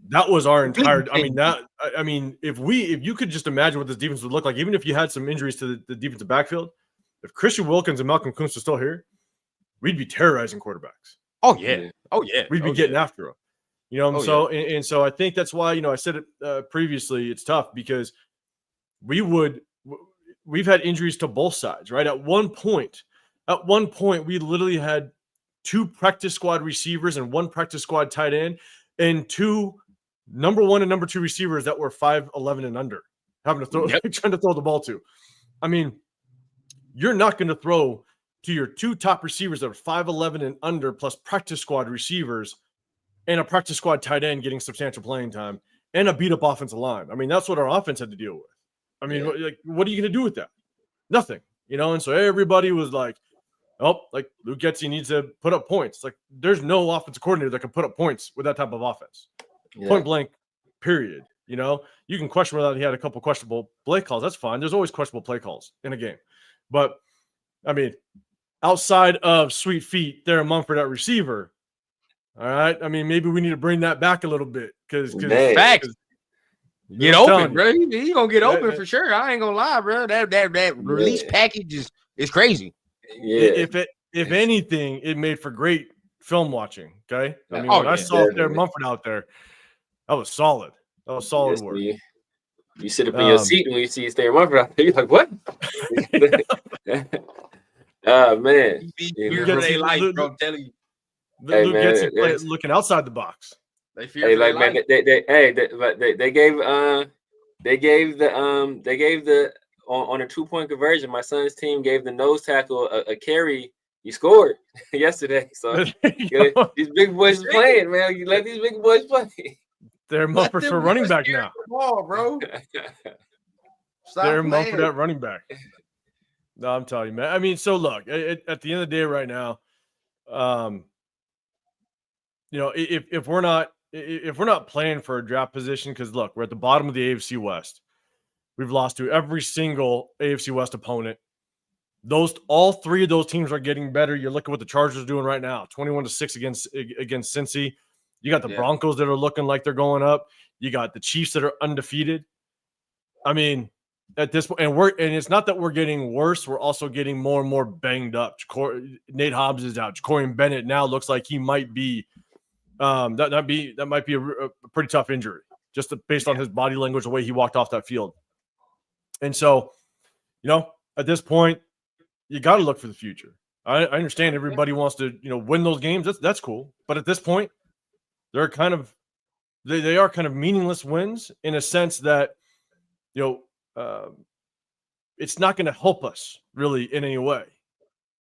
that was our entire. I mean, if you could just imagine what this defense would look like, even if you had some injuries to the defensive backfield, if Christian Wilkins and Malcolm Kuntz are still here, we'd be terrorizing quarterbacks. Oh yeah, we'd be getting after them. So I think that's why I said it previously. It's tough because we've had injuries to both sides, right? At one point, we literally had 2 practice squad receivers and 1 practice squad tight end, and 2 number 1 and number 2 receivers that were 5'11" and under, having to throw, trying to throw the ball to. I mean, you're not going to throw to your 2 top receivers that are 5'11" and under, plus practice squad receivers and a practice squad tight end getting substantial playing time and a beat up offensive line. I mean, that's what our offense had to deal with. I mean, like, what are you going to do with that? Nothing, And so everybody was like, oh, like Luke Getsy needs to put up points. Like, there's no offensive coordinator that can put up points with that type of offense. Point blank, period. You can question whether he had a couple questionable play calls. That's fine. There's always questionable play calls in a game. But, I mean, outside of Sweet Feet, Darren Mumford at receiver, all right? I mean, maybe we need to bring that back a little bit because facts. Get open, bro. He gonna get open for sure. I ain't gonna lie, bro. That release package is crazy. Yeah. If anything, it made for great film watching. Okay. I mean, when I saw Darren Mumford out there, that was solid. That was solid work. You sit up in your seat when you see Darren Mumford out there, you're like, what? Oh man. I'm telling you. Luke gets looking outside the box. They gave the on a 2-point conversion. My son's team gave the nose tackle a carry. He scored yesterday. So these big boys are playing, man. You let these big boys play. They're Mumford for running back now. Ball, bro. They're Mumford at running back. No, I'm telling you, man. I mean, so look, at the end of the day, right now, if we're not playing for a draft position, because look, we're at the bottom of the AFC West. We've lost to every single AFC West opponent. All 3 of those teams are getting better. You look at what the Chargers are doing right now, 21-6 against Cincy. You got the Broncos that are looking like they're going up. You got the Chiefs that are undefeated. I mean, at this point, and it's not that we're getting worse. We're also getting more and more banged up. Nate Hobbs is out. Ja'Cory Bennett now looks like he might be. That might be a pretty tough injury, just based on his body language, the way he walked off that field. And so, at this point, you got to look for the future. I understand everybody wants to, win those games. That's cool. But at this point, they're kind of they are kind of meaningless wins in a sense that, it's not going to help us really in any way.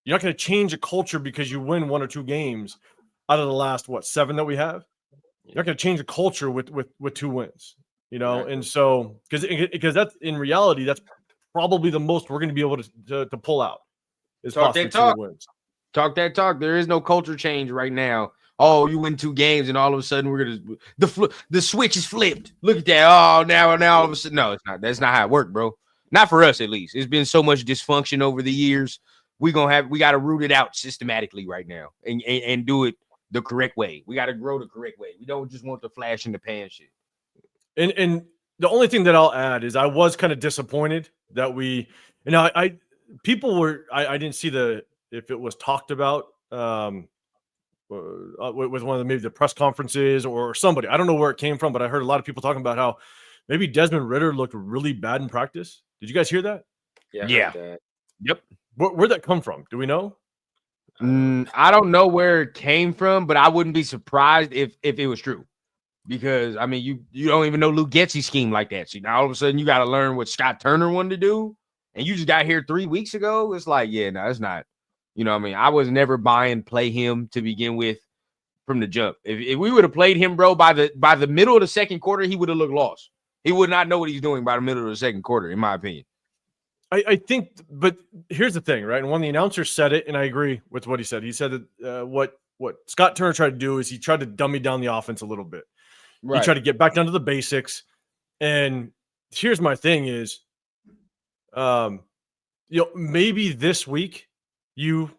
You're not going to change a culture because you win 1 or 2 games out of the last 7 that we have. You're not going to change the culture with 2 wins, And so because that's in reality, that's probably the most we're going to be able to pull out. Is talk that talk. Wins. Talk that talk. There is no culture change right now. Oh, you win 2 games and all of a sudden we're gonna the switch is flipped. Look at that. Oh, now all of a sudden, no, it's not. That's not how it worked, bro. Not for us, at least. It's been so much dysfunction over the years. We got to root it out systematically right now and do it the correct way. We got to grow the correct way. We don't just want the flash in the pan shit. And the only thing that I'll add is I was kind of disappointed that I didn't see if it was talked about with one of maybe the press conferences or somebody. I don't know where it came from, but I heard a lot of people talking about how maybe Desmond Ridder looked really bad in practice. Did you guys hear that? Yeah. Yep. Where'd that come from? Do we know? I don't know where it came from, but I wouldn't be surprised if it was true. Because I mean, you don't even know Lou Getzey's scheme like that. So now all of a sudden you got to learn what Scott Turner wanted to do, and you just got here 3 weeks ago. It's like, yeah, no, it's not. You know what I mean? I was never buying play him to begin with from the jump. If we would have played him, bro, by the middle of the second quarter, he would have looked lost. He would not know what he's doing by the middle of the second quarter, in my opinion. I think, but here's the thing, right? And when the announcer said it, and I agree with what he said. He said that what Scott Turner tried to do is he tried to dummy down the offense a little bit. Right. He tried to get back down to the basics. And here's my thing is, maybe this week you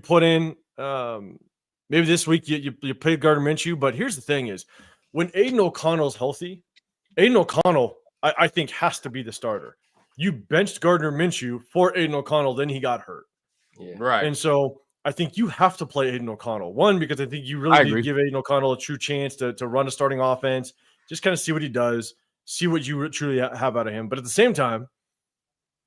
put in, maybe this week you play Gardner Minshew. But here's the thing is, when Aiden O'Connell's healthy, Aiden O'Connell, I think, has to be the starter. You benched Gardner Minshew for Aiden O'Connell, then he got hurt. Yeah. Right. And so I think you have to play Aiden O'Connell. One, because I think you really need to give Aiden O'Connell a true chance to run a starting offense, just kind of see what he does, see what you truly have out of him. But at the same time,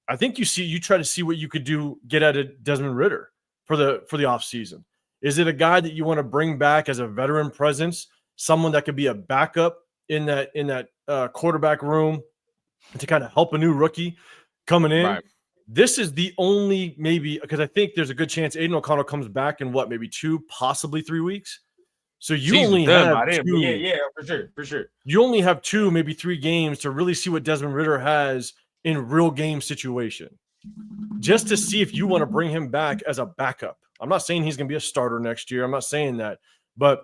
I think you try to see what you could get out of Desmond Ridder for the offseason. Is it a guy that you want to bring back as a veteran presence, someone that could be a backup in that quarterback room to kind of help a new rookie coming in? Right. This is the only, maybe, because I think there's a good chance Aiden O'Connell comes back in maybe 2, possibly 3 weeks. So you only have 2. Yeah, for sure. You only have 2, maybe 3 games to really see what Desmond Ridder has in real game situation, just to see if you want to bring him back as a backup. I'm not saying he's going to be a starter next year. I'm not saying that, but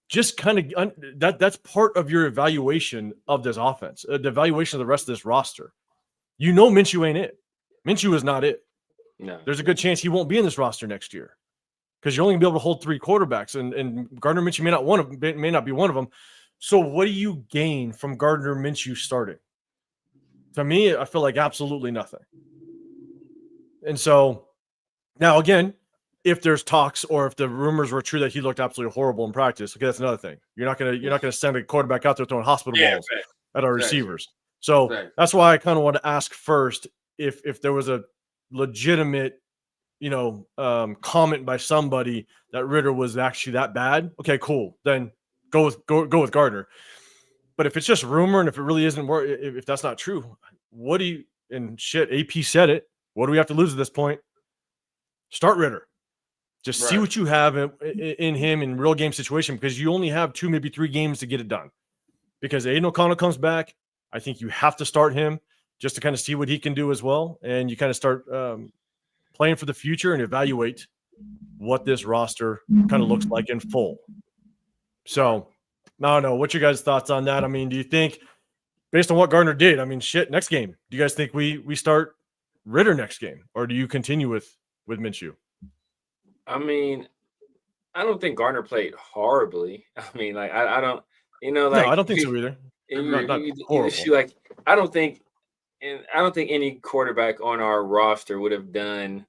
just kind of that's part of your evaluation of this offense, the evaluation of the rest of this roster. Minshew ain't it. Minshew is not it. No. There's a good chance he won't be in this roster next year because you're only going to be able to hold 3 quarterbacks, and Gardner Minshew may not be one of them. So what do you gain from Gardner Minshew starting? To me, I feel like absolutely nothing. And so now, again, if there's talks or if the rumors were true that he looked absolutely horrible in practice, okay, that's another thing. You're not gonna send a quarterback out there throwing hospitable balls at our receivers. So that's why I kind of want to ask first if there was a legitimate, comment by somebody that Ridder was actually that bad. Okay, cool. Then go with Gardner. But if it's just rumor and if it really isn't, if that's not true, AP said it. What do we have to lose at this point? Start Ridder. Just see what you have in him in real game situation, because you only have 2, maybe 3 games to get it done. Because Aiden O'Connell comes back, I think you have to start him just to kind of see what he can do as well. And you kind of start playing for the future and evaluate what this roster kind of looks like in full. So, I don't know. What's your guys' thoughts on that? I mean, do you think, based on what Gardner did, next game, do you guys think we start Ridder next game? Or do you continue with Minshew? I mean, I don't think Gardner played horribly. I mean, like, I don't, no, I don't think so either. I don't think any quarterback on our roster would have done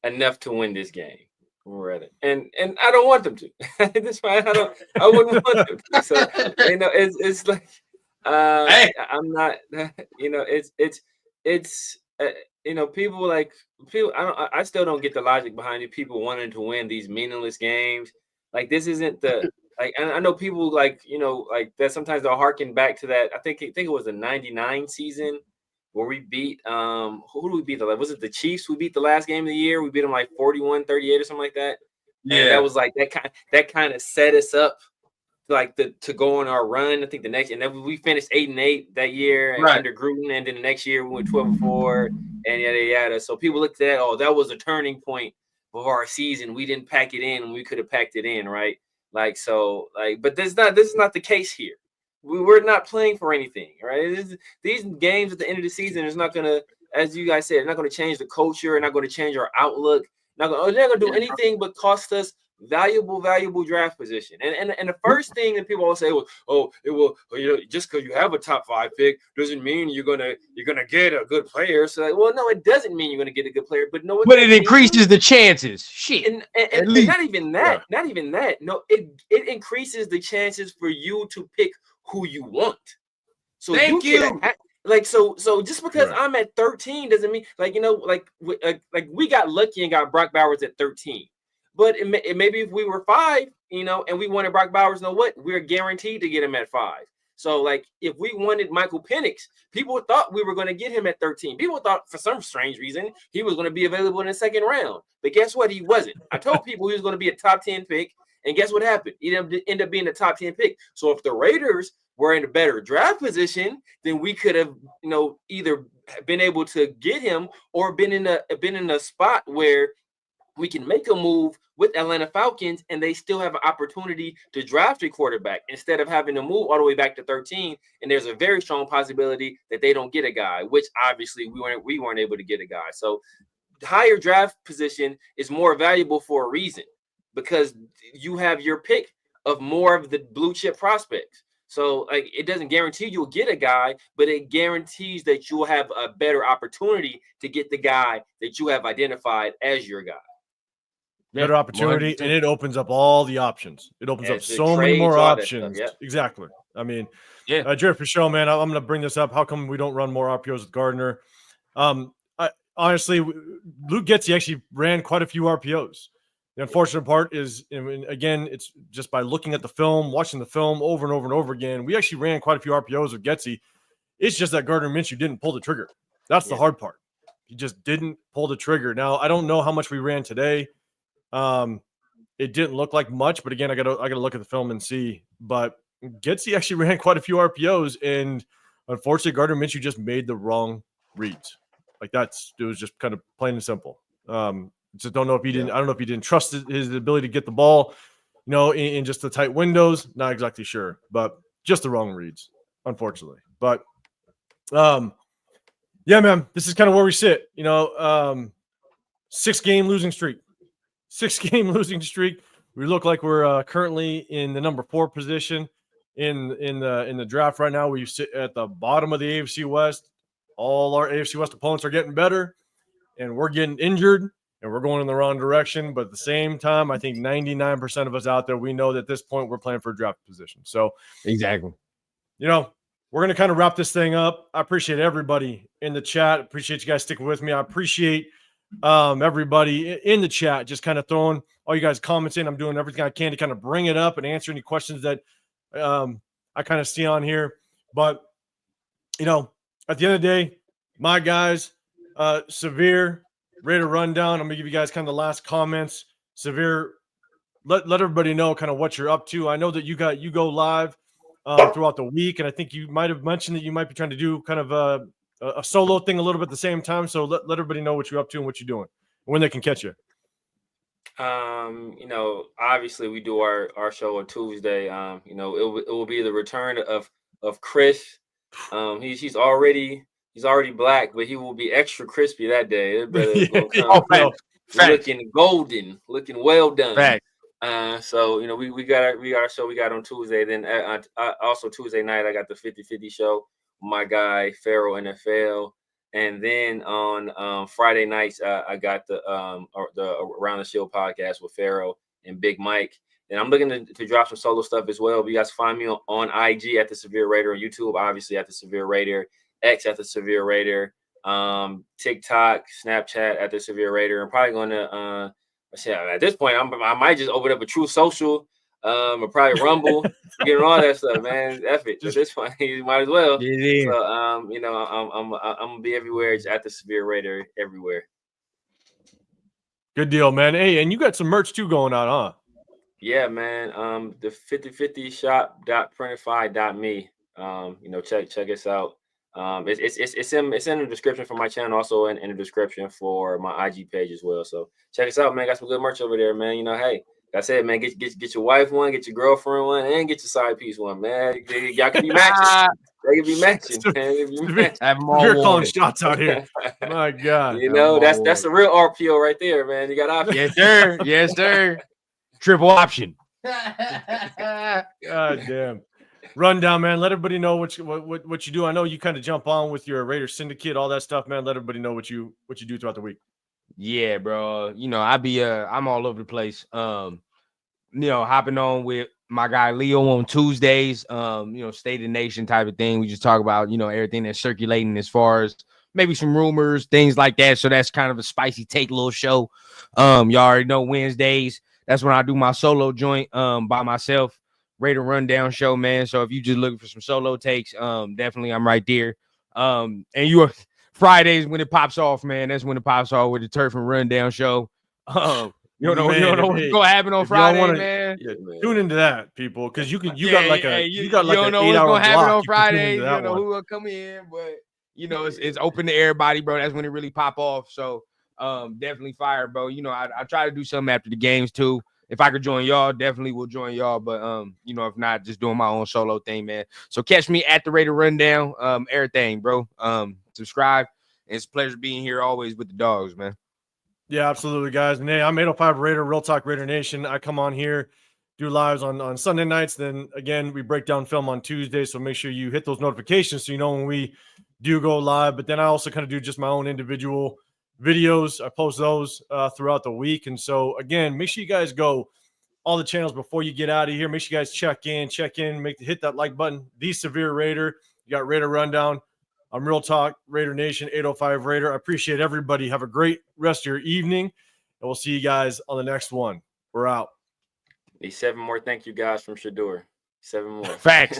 enough to win this game. Rather, and I don't want them to. That's why I wouldn't want them to. So it's like I'm not. People I still don't get the logic behind it. People wanting to win these meaningless games. Like, this isn't the like. And I know people like that. Sometimes they'll harken back to that. I think it was the '99 season where we beat who did we beat? Was it the Chiefs? We beat the last game of the year. We beat them like 41-38 or something like that. Yeah, and that was like that kind of set us up like to go on our run. I think the next, and then we finished 8-8 that year under Gruden, and then the next year we went 12-4 and yada yada. So people looked at that. Oh, that was a turning point of our season. We didn't pack it in, and we could have packed it in, right? Like, so, like, but this is not the case here. We're not playing for anything, right? These games at the end of the season is not going to, as you guys said, not going to change the culture, not going to change our outlook. They're not going to do anything but cost us valuable draft position. And the first thing that people always say was, just because you have a top 5 pick doesn't mean you're gonna get a good player. So, like, well, no, it doesn't mean you're gonna get a good player, but no, but it increases the chances. Shit, and not even that. Not even that. No, it increases the chances for you to pick who you want. So thank you. So just because I'm at 13 doesn't mean we got lucky and got Brock Bowers at 13. But maybe if we were 5, you know, and we wanted Brock Bowers, you know what? We're guaranteed to get him at 5. So, like, if we wanted Michael Penix, people thought we were going to get him at 13. People thought, for some strange reason, he was going to be available in the 2nd round. But guess what? He wasn't. I told people he was going to be a top 10 pick, and guess what happened? He ended up being a top 10 pick. So if the Raiders were in a better draft position, then we could have, you know, either been able to get him or been in a spot where we can make a move with Atlanta Falcons and they still have an opportunity to draft a quarterback instead of having to move all the way back to 13. And there's a very strong possibility that they don't get a guy, which obviously we weren't able to get a guy. So the higher draft position is more valuable for a reason, because you have your pick of more of the blue chip prospects. So, like, it doesn't guarantee you'll get a guy, but it guarantees that you'll have a better opportunity to get the guy that you have identified as your guy. Better opportunity, 100%. And it opens up all the options. It opens up so many more options. Yep. Exactly. I mean, Jared, for sure, man, I'm going to bring this up. How come we don't run more RPOs with Gardner? Honestly, Luke Getsy actually ran quite a few RPOs. The unfortunate part is, again, it's just by looking at the film, watching the film over and over and over again. We actually ran quite a few RPOs with Getsy. It's just that Gardner Minshew didn't pull the trigger. That's the hard part. He just didn't pull the trigger. Now, I don't know how much we ran today. It didn't look like much, but again, I gotta look at the film and see. But Getsy actually ran quite a few RPOs, and unfortunately, Gardner Minshew just made the wrong reads. Like it was just kind of plain and simple. Just don't know if he didn't. I don't know if he didn't trust his ability to get the ball, you know, in just the tight windows. Not exactly sure, but just the wrong reads, unfortunately. But yeah, man, this is kind of where we sit. You know, 6-game losing streak. 6-game losing streak. We look like we're currently in the number 4 position in the draft right now. We sit at the bottom of the AFC West. All our AFC West opponents are getting better, and we're getting injured, and we're going in the wrong direction. But at the same time, I think 99% of us out there, we know that at this point we're playing for a draft position. So exactly, you know, we're going to kind of wrap this thing up. I appreciate everybody in the chat. Appreciate you guys sticking with me. I appreciate everybody in the chat just kind of throwing all you guys comments in. I'm doing everything I can to kind of bring it up and answer any questions that I kind of see on here. But you know, at the end of the day, my guys, Severe Raider Rundown. I'm gonna give you guys kind of the last comments. Severe, let everybody know kind of what you're up to. I know that you go live throughout the week, and I think you might have mentioned that you might be trying to do kind of a solo thing a little bit at the same time. So let everybody know what you're up to and what you're doing, and when they can catch you. You know, obviously we do our show on Tuesday. You know, it will be the return of Chris. He's already black, but he will be extra crispy that day. Looking golden, looking well done. Fact. So you know, we got our show we got on Tuesday. Then also Tuesday night I got the 50-50 show. My guy Pharaoh NFL, and then on Friday nights I got the Around the Shield podcast with Pharaoh and Big Mike. And I'm looking to drop some solo stuff as well. But you guys find me on IG at the Severe Raider, on YouTube obviously at the Severe Raider, X at the Severe Raider, TikTok, Snapchat at the Severe Raider. I'm probably going to at this point I might just open up a True Social. Or probably Rumble, getting all that stuff, man. F it. At this point, you might as well. So, you know, I'm gonna be everywhere. It's at the Severe Raider everywhere. Good deal, man. Hey, and you got some merch too going on, huh? Yeah, man. The 5050shop.printify.me. You know, check us out. It's in the description for my channel, also in the description for my IG page as well. So check us out, man. Got some good merch over there, man. You know, hey. Like I said, man, get your wife one, get your girlfriend one, and get your side piece one, man. Y'all can be matching. They can be matching, man. You're calling shots out here. My God. You know, that's a real RPO right there, man. You got options. Yes, sir. Yes, sir. Triple option. God damn. Rundown, man. Let everybody know what you do. I know you kind of jump on with your Raider Syndicate, all that stuff, man. Let everybody know what you do throughout the week. Yeah, bro. You know, I'm all over the place. You know, hopping on with my guy Leo on Tuesdays. You know, State of the Nation type of thing. We just talk about, you know, everything that's circulating as far as maybe some rumors, things like that. So that's kind of a spicy take little show. You already know Wednesdays. That's when I do my solo joint by myself, Raider Rundown show, man. So if you just looking for some solo takes, definitely I'm right there. And you are Fridays when it pops off, man. That's when it pops off with the Turf and Rundown show. You don't know what's gonna happen on Friday, man. Yeah, tune into that, people, because you got like an 8-hour gonna happen block. on Fridays. You don't know who will come in, but it's open to everybody, bro. That's when it really pop off. So definitely fire, bro. I try to do something after the games too. If I could join y'all, definitely will join y'all. But if not, just doing my own solo thing, man. So catch me at the Raider Rundown. Everything, bro. Subscribe. It's a pleasure being here always with the dogs, man. Yeah, absolutely, guys. And hey, I'm 805 Raider, Real Talk Raider Nation. I come on here, do lives on Sunday nights. Then again, we break down film on Tuesday. So make sure you hit those notifications so you know when we do go live. But then I also kind of do just my own individual videos. I post those throughout the week. And so again, make sure you guys go all the channels before you get out of here. Make sure you guys check in, hit that like button. The Severe Raider. You got Raider Rundown. I'm Real Talk Raider Nation, 805 Raider. I appreciate everybody. Have a great rest of your evening, and we'll see you guys on the next one. We're out. Need 7 more thank you guys from Shador. 7 more. Facts.